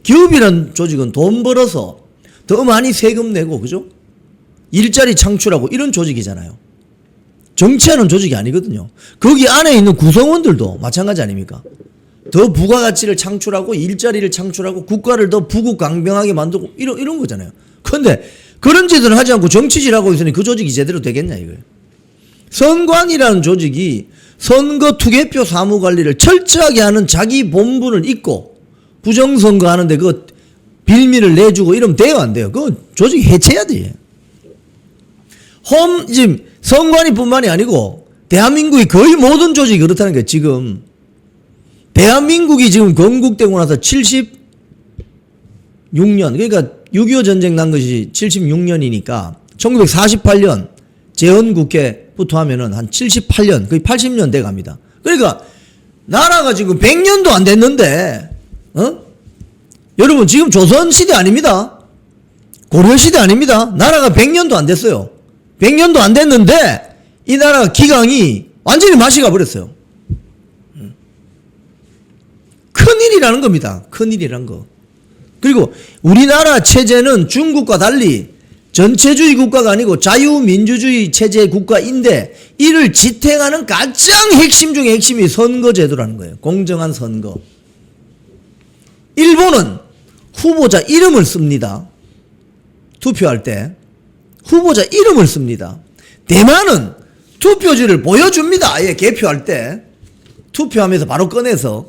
기업이란 조직은 돈 벌어서 더 많이 세금 내고, 그죠? 일자리 창출하고 이런 조직이잖아요. 정치하는 조직이 아니거든요. 거기 안에 있는 구성원들도 마찬가지 아닙니까? 더 부가가치를 창출하고 일자리를 창출하고 국가를 더 부국강병하게 만들고 이런 거잖아요. 그런데 그런 짓을 하지 않고 정치질하고 있으니 그 조직이 제대로 되겠냐 이거예요. 선관이라는 조직이 선거 투개표 사무 관리를 철저하게 하는 자기 본분을 잊고 부정선거 하는데 그 빌미를 내주고 이러면 돼요, 안 돼요? 그거 조직 해체해야 돼. 지금 선관위 뿐만이 아니고 대한민국의 거의 모든 조직이 그렇다는 거예요, 지금. 대한민국이 지금 건국되고 나서 76년, 그러니까 6.25 전쟁 난 것이 76년이니까 1948년 재헌국회부터 하면은 한 78년, 거의 80년 돼 갑니다. 그러니까 나라가 지금 100년도 안 됐는데, 여러분 지금 조선시대 아닙니다. 고려시대 아닙니다. 나라가 100년도 안 됐어요. 100년도 안 됐는데 이 나라 기강이 완전히 맛이 가버렸어요. 큰일이라는 겁니다. 큰일이라는 거. 그리고 우리나라 체제는 중국과 달리 전체주의 국가가 아니고 자유민주주의 체제 국가인데 이를 지탱하는 가장 핵심 중에 핵심이 선거제도라는 거예요. 공정한 선거. 일본은 후보자 이름을 씁니다. 투표할 때 후보자 이름을 씁니다. 대만은 투표지를 보여줍니다. 아예 개표할 때 투표하면서 바로 꺼내서.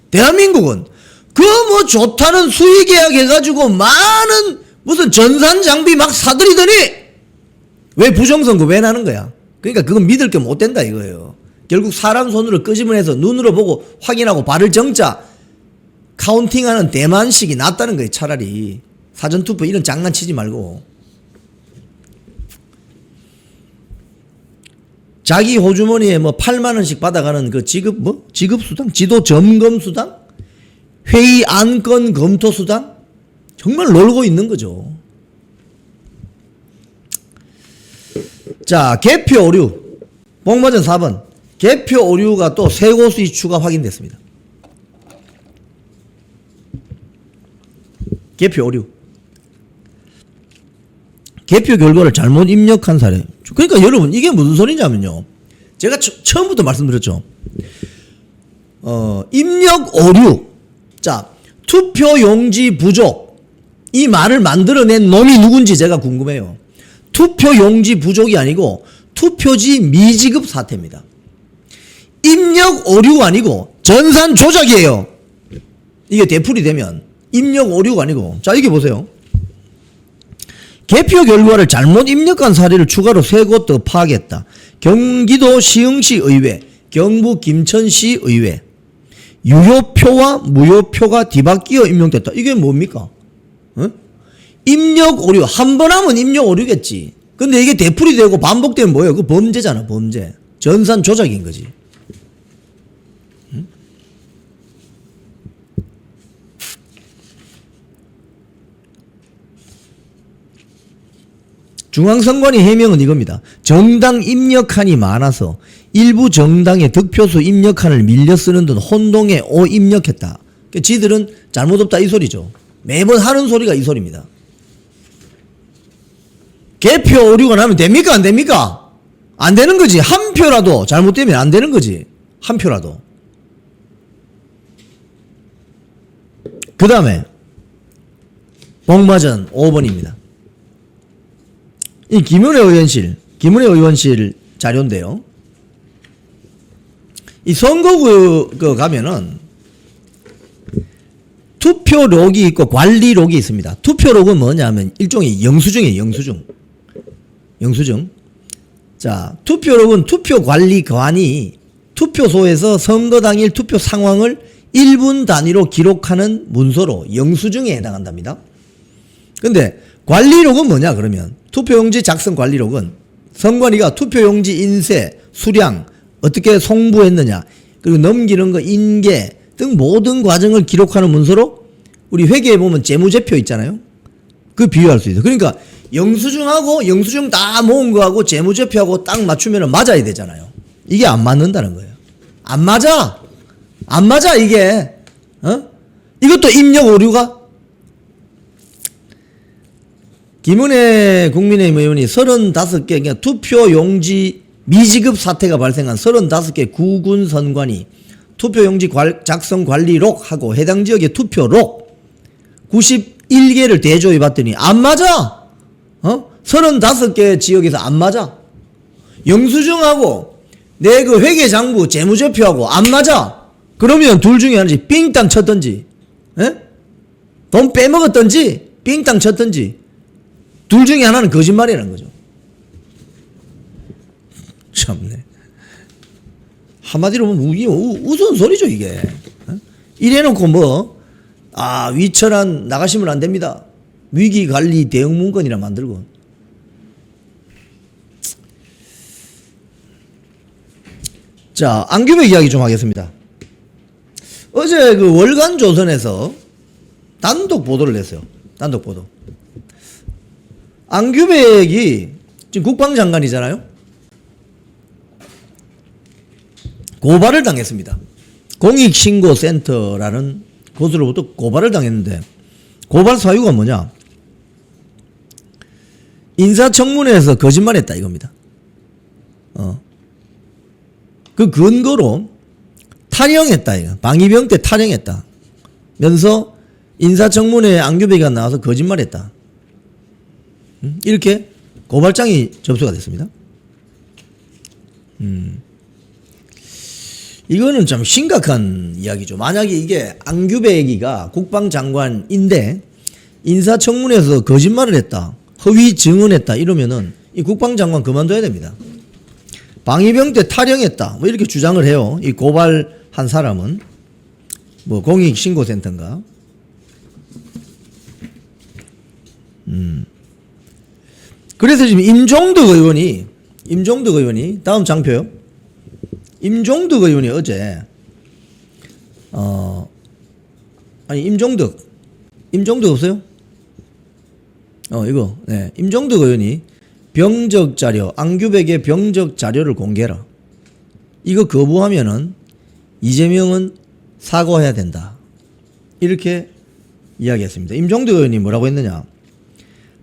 대한민국은 그 뭐 좋다는 수의계약 해가지고 많은 무슨 전산 장비 막 사들이더니 왜 부정선거 왜 나는 거야? 그러니까 그건 믿을 게 못 된다 이거예요. 결국 사람 손으로 끄집어내서 눈으로 보고 확인하고 발을 정자 카운팅하는 대만식이 낫다는 거예요. 차라리 사전투표 이런 장난치지 말고. 자기 호주머니에 뭐 8만 원씩 받아가는 그 지급수당? 지도 점검수당? 회의 안건 검토수당? 정말 놀고 있는 거죠. 자, 개표 오류. 복마전 4번. 개표 오류가 또 세 곳이 추가 확인됐습니다. 개표 오류. 개표 결과를 잘못 입력한 사례. 그러니까 여러분 이게 무슨 소리냐면요. 제가 처음부터 말씀드렸죠. 입력 오류. 자, 투표용지 부족. 이 말을 만들어낸 놈이 누군지 제가 궁금해요. 투표용지 부족이 아니고 투표지 미지급 사태입니다. 입력 오류가 아니고 전산 조작이에요. 이게 되풀이 되면 입력 오류가 아니고. 자, 이게 보세요. 개표 결과를 잘못 입력한 사례를 추가로 3곳 더 파악했다. 경기도 시흥시 의회, 경북 김천시 의회. 유효표와 무효표가 뒤바뀌어 입력됐다. 이게 뭡니까? 입력 오류. 한 번 하면 입력 오류겠지. 근데 이게 되풀이 되고 반복되면 뭐예요? 그 범죄잖아, 범죄. 전산 조작인 거지. 중앙선관위 해명은 이겁니다. 정당 입력칸이 많아서 일부 정당의 득표수 입력칸을 밀려 쓰는 등 혼동에 오입력했다. 그러니까 지들은 잘못 없다 이 소리죠. 매번 하는 소리가 이 소리입니다. 개표 오류가 나면 됩니까? 안 됩니까? 안 되는 거지. 한 표라도 잘못되면 안 되는 거지. 한 표라도. 그 다음에 복마전 5번입니다. 이 김은혜 의원실 자료인데요. 이 선거구 가면은 투표록이 있고 관리록이 있습니다. 투표록은 뭐냐면 일종의 영수증이에요. 영수증. 자, 투표록은 투표관리관이 투표소에서 선거 당일 투표 상황을 1분 단위로 기록하는 문서로 영수증에 해당한답니다. 근데 관리록은 뭐냐 그러면 투표용지 작성 관리록은 선관위가 투표용지 인쇄, 수량, 어떻게 송부했느냐 그리고 넘기는 거 인계 등 모든 과정을 기록하는 문서로 우리 회계에 보면 재무제표 있잖아요. 그 비유할 수 있어요. 그러니까 영수증하고 영수증 다 모은 거하고 재무제표하고 딱 맞추면 맞아야 되잖아요. 이게 안 맞는다는 거예요. 안 맞아 이게. 이것도 입력 오류가. 김은혜 국민의힘 의원이 35개 그러니까 투표용지 미지급 사태가 발생한 35개 구군 선관위 투표용지 작성 관리록하고 해당 지역의 투표록 91개를 대조해 봤더니 안 맞아. 35개 지역에서 안 맞아. 영수증하고 내 그 회계장부 재무제표하고 안 맞아. 그러면 둘 중에 하나지. 삥땅 쳤든지, 에? 돈 빼먹었든지, 삥땅 쳤든지. 둘 중에 하나는 거짓말이라는 거죠. 참네. 한마디로 보면 이게 우스운 소리죠, 이게. 어? 이래놓고 뭐, 위철한 나가시면 안 됩니다. 위기관리 대응문건이라 만들고. 자, 안규백 이야기 좀 하겠습니다. 어제 그 월간 조선에서 단독 보도를 냈어요. 단독 보도. 안규백이 지금 국방장관이잖아요. 고발을 당했습니다. 공익신고센터라는 곳으로부터 고발을 당했는데, 고발 사유가 뭐냐? 인사청문회에서 거짓말했다 이겁니다. 그 근거로 탈영했다 이거. 방위병 때 탈영했다 면서 인사청문회에 안규백이가 나와서 거짓말했다. 이렇게 고발장이 접수가 됐습니다. 이거는 참 심각한 이야기죠. 만약에 이게 안규백이가 국방장관인데 인사청문회에서 거짓말을 했다, 허위 증언했다 이러면은 이 국방장관 그만둬야 됩니다. 방위병 때 탈영했다 뭐 이렇게 주장을 해요. 이 고발한 사람은 뭐 공익신고센터인가. 그래서 지금 임종덕 의원이 다음 장표요. 임종덕 의원이 어제 임종덕 없어요? 이거 네. 임종덕 의원이 병적 자료, 안규백의 병적 자료를 공개해라. 이거 거부하면은 이재명은 사과해야 된다. 이렇게 이야기했습니다. 임종덕 의원이 뭐라고 했느냐?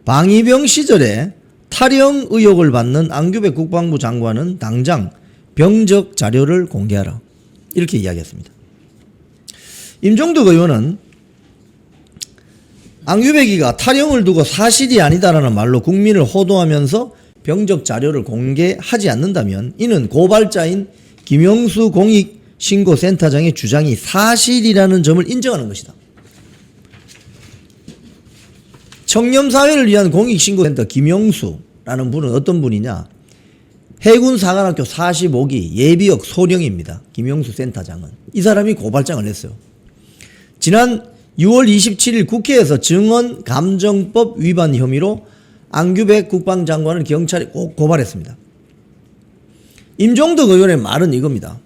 방위병 시절에 탈영 의혹을 받는 안규백 국방부 장관은 당장 병적 자료를 공개하라. 이렇게 이야기했습니다. 임종덕 의원은 안규백이가 탈영을 두고 사실이 아니다라는 말로 국민을 호도하면서 병적 자료를 공개하지 않는다면 이는 고발자인 김영수 공익신고센터장의 주장이 사실이라는 점을 인정하는 것이다. 청렴사회를 위한 공익신고센터 김영수라는 분은 어떤 분이냐? 해군사관학교 45기 예비역 소령입니다. 김영수 센터장은. 이 사람이 고발장을 냈어요. 지난 6월 27일 국회에서 증언감정법 위반 혐의로 안규백 국방장관을 경찰에 꼭 고발했습니다. 임종덕 의원의 말은 이겁니다.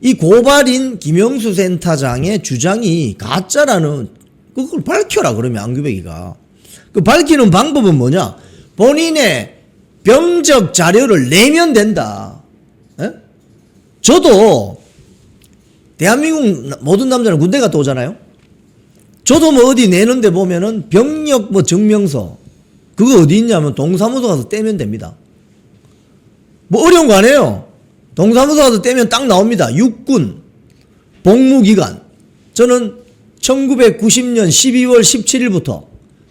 이 고발인 김영수 센터장의 주장이 가짜라는 그걸 밝혀라 그러면 안규백이가. 그 밝히는 방법은 뭐냐? 본인의 병적 자료를 내면 된다. 에? 저도 대한민국 모든 남자는 군대 갔다 오잖아요. 저도 뭐 어디 내는데 보면은 병력 뭐 증명서 그거 어디 있냐면 동사무소 가서 떼면 됩니다. 뭐 어려운 거 아니에요. 동사무소 가서 떼면 딱 나옵니다. 육군 복무기간. 저는 1990년 12월 17일부터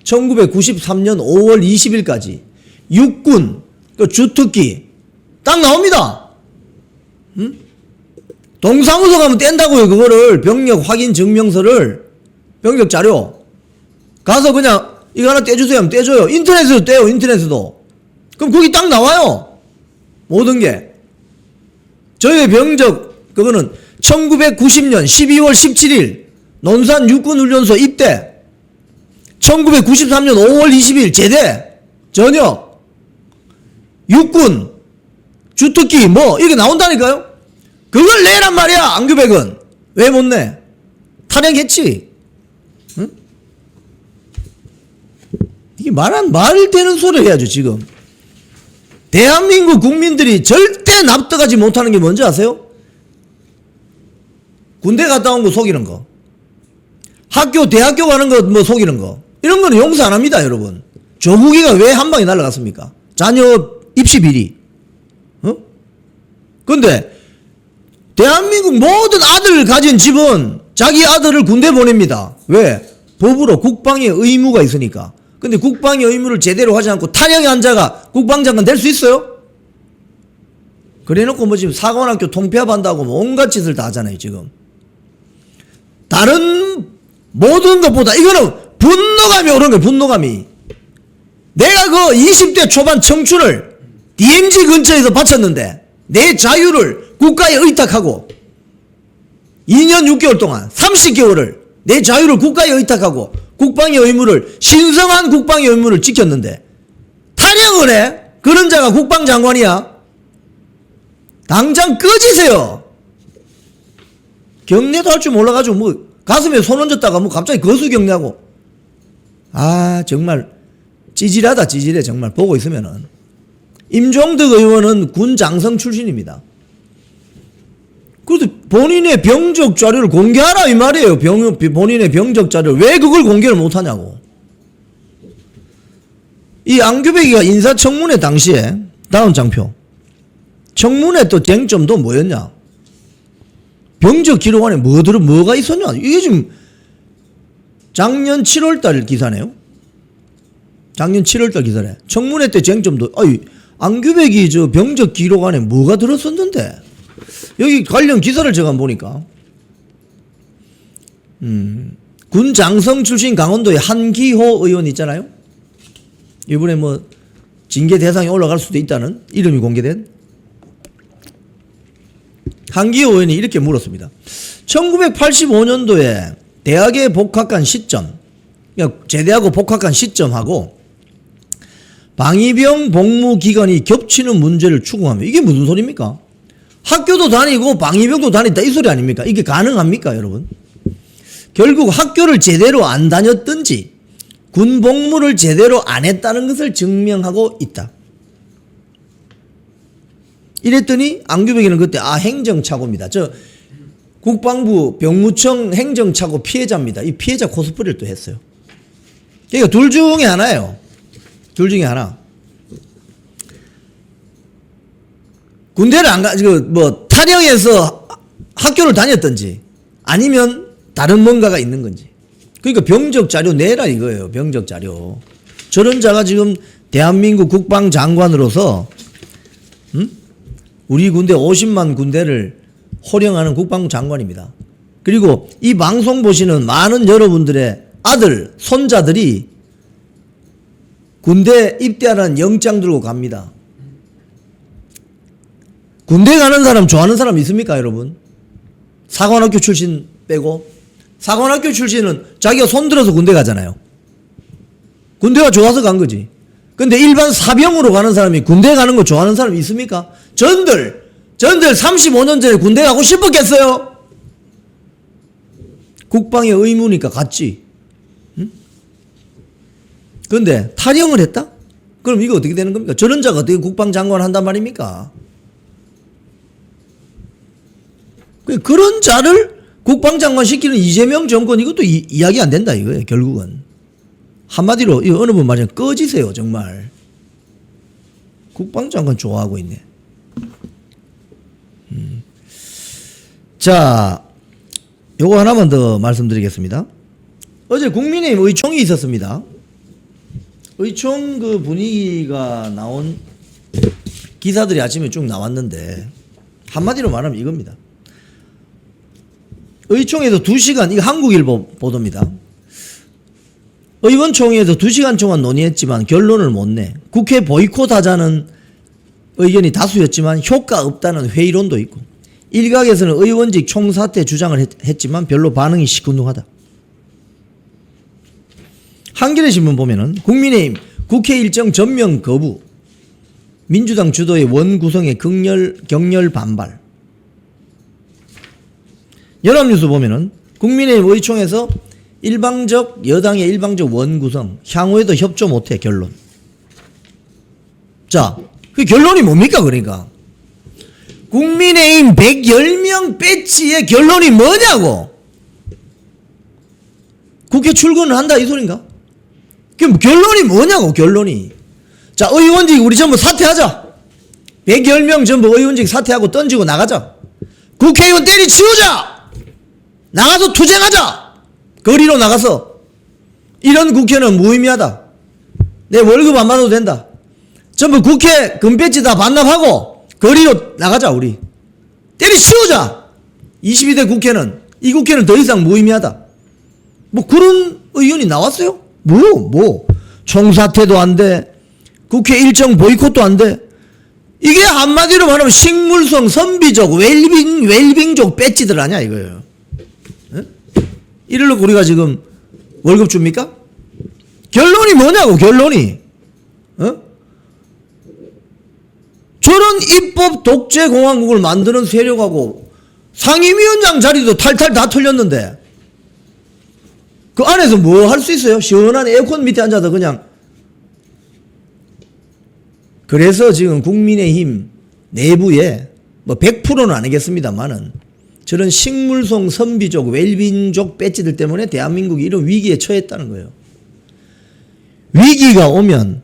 1993년 5월 20일까지 육군 그 주특기 딱 나옵니다. 동사무소 가면 뗀다고요. 그거를 병력 확인 증명서를 병력 자료 가서 그냥 이거 하나 떼주세요 하면 떼줘요. 인터넷에도 떼요. 인터넷에도. 그럼 거기 딱 나와요. 모든 게. 저희 병적 그거는 1990년 12월 17일 논산 육군훈련소 입대, 1993년 5월 20일 제대 전역, 육군 주특기 뭐 이렇게 나온다니까요. 그걸 내란 말이야. 안규백은 왜 못 내? 탈영했지. 응? 이게 말 되는 소리를 해야죠. 지금 대한민국 국민들이 절대 납득하지 못하는 게 뭔지 아세요? 군대 갔다 온 거 속이는 거, 학교 대학교 가는 거 뭐 속이는 거, 이런 거는 용서 안 합니다. 여러분, 조국이가 왜 한 방에 날아갔습니까? 자녀 입시 비리. 근데 대한민국 모든 아들을 가진 집은 자기 아들을 군대 보냅니다. 왜? 법으로 국방의 의무가 있으니까. 근데 국방의 의무를 제대로 하지 않고 탈영의 환자가 국방장관 될 수 있어요? 그래놓고 뭐 지금 사관학교 통폐합한다고 뭐 온갖 짓을 다 하잖아요, 지금. 다른 모든 것보다 이거는 분노감이 오는 거예요, 분노감이. 내가 그 20대 초반 청춘을 DMZ 근처에서 바쳤는데 내 자유를 국가에 의탁하고 2년 6개월 동안 30개월을 내 자유를 국가에 의탁하고 국방의 의무를 신성한 국방의 의무를 지켰는데 탄핵을 해? 그런 자가 국방장관이야? 당장 꺼지세요. 경례도 할 줄 몰라가지고 뭐 가슴에 손 얹었다가 뭐 갑자기 거수 경례하고. 아 정말 찌질하다 찌질해 정말 보고 있으면은. 임종덕 의원은 군 장성 출신입니다. 그래도 본인의 병적 자료를 공개하라 이 말이에요. 본인의 병적 자료를. 왜 그걸 공개를 못하냐고. 이 안규백이가 인사청문회 당시에 다음 장표. 청문회 또 쟁점도 뭐였냐. 병적 기록 안에 뭐가 있었냐. 이게 지금 작년 7월달 기사네요. 작년 7월달 기사래. 청문회 때 쟁점도 안규백이 저 병적 기록 안에 뭐가 들었었는데 여기 관련 기사를 제가 보니까 군 장성 출신 강원도의 한기호 의원 있잖아요. 이번에 뭐 징계 대상에 올라갈 수도 있다는 이름이 공개된 한기호 의원이 이렇게 물었습니다. 1985년도에 대학에 복학한 시점, 그러니까 제대하고 복학한 시점하고 방위병 복무 기간이 겹치는 문제를 추궁하며 이게 무슨 소리입니까? 학교도 다니고 방위병도 다녔다 이 소리 아닙니까? 이게 가능합니까 여러분? 결국 학교를 제대로 안 다녔든지 군 복무를 제대로 안 했다는 것을 증명하고 있다. 이랬더니 안규백이는 그때 행정착오입니다. 저 국방부 병무청 행정착오 피해자입니다. 이 피해자 코스프레를 또 했어요. 그러니까 둘 중에 하나예요. 둘 중에 하나. 군대를 안 가, 뭐, 탈영해서 학교를 다녔든지 아니면 다른 뭔가가 있는 건지. 그러니까 병적 자료 내라 이거예요. 병적 자료. 저런 자가 지금 대한민국 국방장관으로서, 우리 군대 50만 군대를 호령하는 국방부 장관입니다. 그리고 이 방송 보시는 많은 여러분들의 아들, 손자들이 군대 입대하라는 영장 들고 갑니다. 군대 가는 사람 좋아하는 사람 있습니까 여러분? 사관학교 출신 빼고. 사관학교 출신은 자기가 손들어서 군대 가잖아요. 군대가 좋아서 간 거지. 근데 일반 사병으로 가는 사람이 군대 가는 거 좋아하는 사람이 있습니까? 전들 35년 전에 군대 가고 싶었겠어요? 국방의 의무니까 갔지. 응? 근데 탈영을 했다? 그럼 이거 어떻게 되는 겁니까? 저런 자가 어떻게 국방장관 한단 말입니까? 그런 자를 국방장관 시키는 이재명 정권 이것도 이야기 안 된다 이거예요 결국은. 한마디로 이 어느 분 말하면 꺼지세요 정말. 국방장관 좋아하고 있네. 자, 요거 하나만 더 말씀드리겠습니다. 어제 국민의힘 의총이 있었습니다. 의총 그 분위기가 나온 기사들이 아침에 쭉 나왔는데 한마디로 말하면 이겁니다. 의총에서 2시간, 이거 한국일보 보도입니다. 의원총회에서 2시간 동안 논의했지만 결론을 못 내. 국회 보이콧하자는 의견이 다수였지만 효과 없다는 회의론도 있고, 일각에서는 의원직 총사퇴 주장을 했지만 별로 반응이 시큰둥하다. 한겨레 신문 보면은 국민의힘 국회 일정 전면 거부, 민주당 주도의 원 구성에 격렬 반발. 연합뉴스 보면은 국민의힘 의총에서 여당의 일방적 원 구성, 향후에도 협조 못해 결론. 자, 그 결론이 뭡니까 그러니까? 국민의힘 110명 배치의 결론이 뭐냐고? 국회 출근을 한다 이 소린가? 그럼 결론이 뭐냐고 결론이. 자, 의원직 우리 전부 사퇴하자. 110명 전부 의원직 사퇴하고 던지고 나가자. 국회의원 때리치우자. 나가서 투쟁하자. 거리로 나가서. 이런 국회는 무의미하다. 내 월급 안 받아도 된다. 전부 국회 금배지 다 반납하고 거리로 나가자 우리. 때려치우자. 22대 국회는 이 국회는 더 이상 무의미하다. 뭐 그런 의견이 나왔어요? 뭐 총사퇴도 안 돼. 국회 일정 보이콧도 안 돼. 이게 한마디로 말하면 식물성 선비적 웰빙족 배지들 아니야 이거예요. 에? 이럴로 우리가 지금 월급 줍니까? 결론이 뭐냐고 결론이. 어? 저런 입법 독재 공화국을 만드는 세력하고 상임위원장 자리도 탈탈 다 털렸는데 그 안에서 뭐 할 수 있어요? 시원한 에어컨 밑에 앉아서 그냥. 그래서 지금 국민의힘 내부에 뭐 100%는 아니겠습니다만은 저런 식물성 선비족 웰빙족 배지들 때문에 대한민국이 이런 위기에 처했다는 거예요. 위기가 오면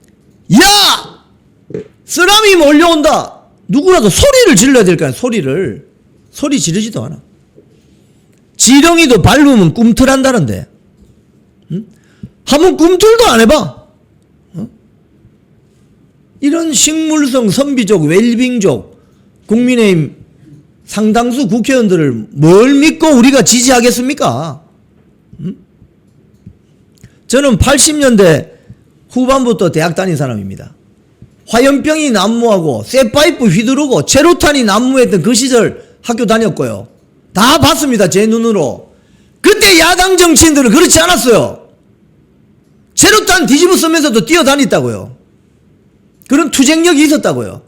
야! 쓰나미 몰려온다. 누구라도 소리를 질러야 될 거 아니야. 소리 지르지도 않아. 지렁이도 밟으면 꿈틀한다는데 응? 한번 꿈틀도 안 해봐. 어? 이런 식물성 선비족 웰빙족 국민의힘 상당수 국회의원들을 뭘 믿고 우리가 지지하겠습니까? 응? 저는 80년대 후반부터 대학 다닌 사람입니다. 화염병이 난무하고 쇠파이프 휘두르고 체류탄이 난무했던 그 시절 학교 다녔고요. 다 봤습니다. 제 눈으로. 그때 야당 정치인들은 그렇지 않았어요. 체류탄 뒤집어 쓰면서도 뛰어다녔다고요. 그런 투쟁력이 있었다고요.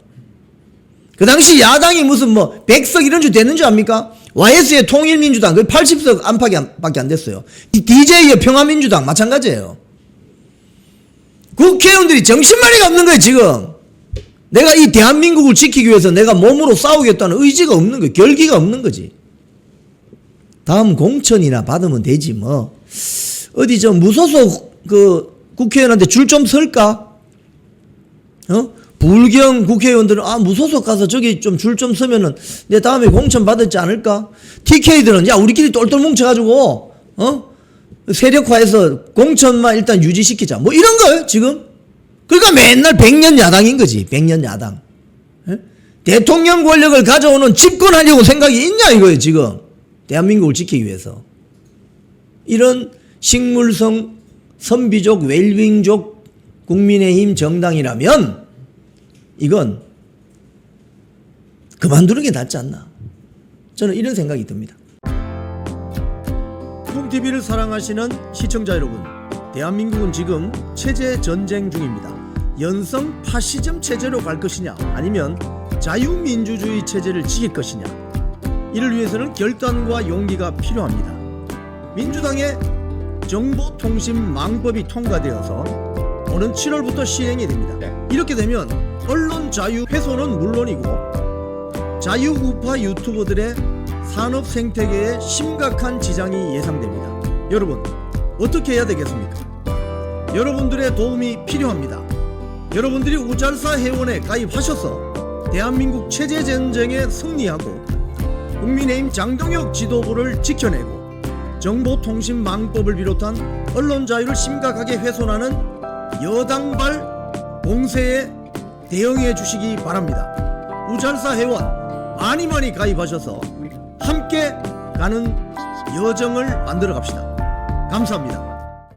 그 당시 야당이 무슨 뭐 100석 이런 줄 됐는 줄 압니까? YS의 통일민주당 그 80석 안팎이 안 됐어요. DJ의 평화민주당 마찬가지예요. 국회의원들이 정신머리가 없는 거예요 지금. 내가 이 대한민국을 지키기 위해서 내가 몸으로 싸우겠다는 의지가 없는 거예요. 결기가 없는 거지. 다음 공천이나 받으면 되지 뭐. 어디 저 무소속 그 국회의원한테 줄 좀 설까? 어? 불경 국회의원들은 무소속 가서 저기 좀 줄 좀 서면은 내 다음에 공천 받았지 않을까? TK들은 야 우리끼리 똘똘 뭉쳐가지고 세력화해서 공천만 일단 유지시키자. 뭐 이런 거예요 지금. 그러니까 맨날 100년 야당인 거지. 100년 야당. 에? 대통령 권력을 가져오는 집권하려고 생각이 있냐 이거예요 지금. 대한민국을 지키기 위해서. 이런 식물성 선비족 웰빙족 국민의힘 정당이라면 이건 그만두는 게 낫지 않나. 저는 이런 생각이 듭니다. 쿵TV를 사랑하시는 시청자 여러분, 대한민국은 지금 체제 전쟁 중입니다. 연성 파시즘 체제로 갈 것이냐 아니면 자유민주주의 체제를 지킬 것이냐, 이를 위해서는 결단과 용기가 필요합니다. 민주당의 정보통신망법이 통과되어서 오는 7월부터 시행이 됩니다. 이렇게 되면 언론 자유 훼손은 물론이고 자유우파 유튜버들의 산업 생태계에 심각한 지장이 예상됩니다. 여러분 어떻게 해야 되겠습니까? 여러분들의 도움이 필요합니다. 여러분들이 우잘사 회원에 가입하셔서 대한민국 체제 전쟁에 승리하고 국민의힘 장동혁 지도부를 지켜내고 정보통신망법을 비롯한 언론 자유를 심각하게 훼손하는 여당발 공세에 대응해 주시기 바랍니다. 우잘사 회원 많이 가입하셔서 함께 가는 여정을 만들어 갑시다. 감사합니다.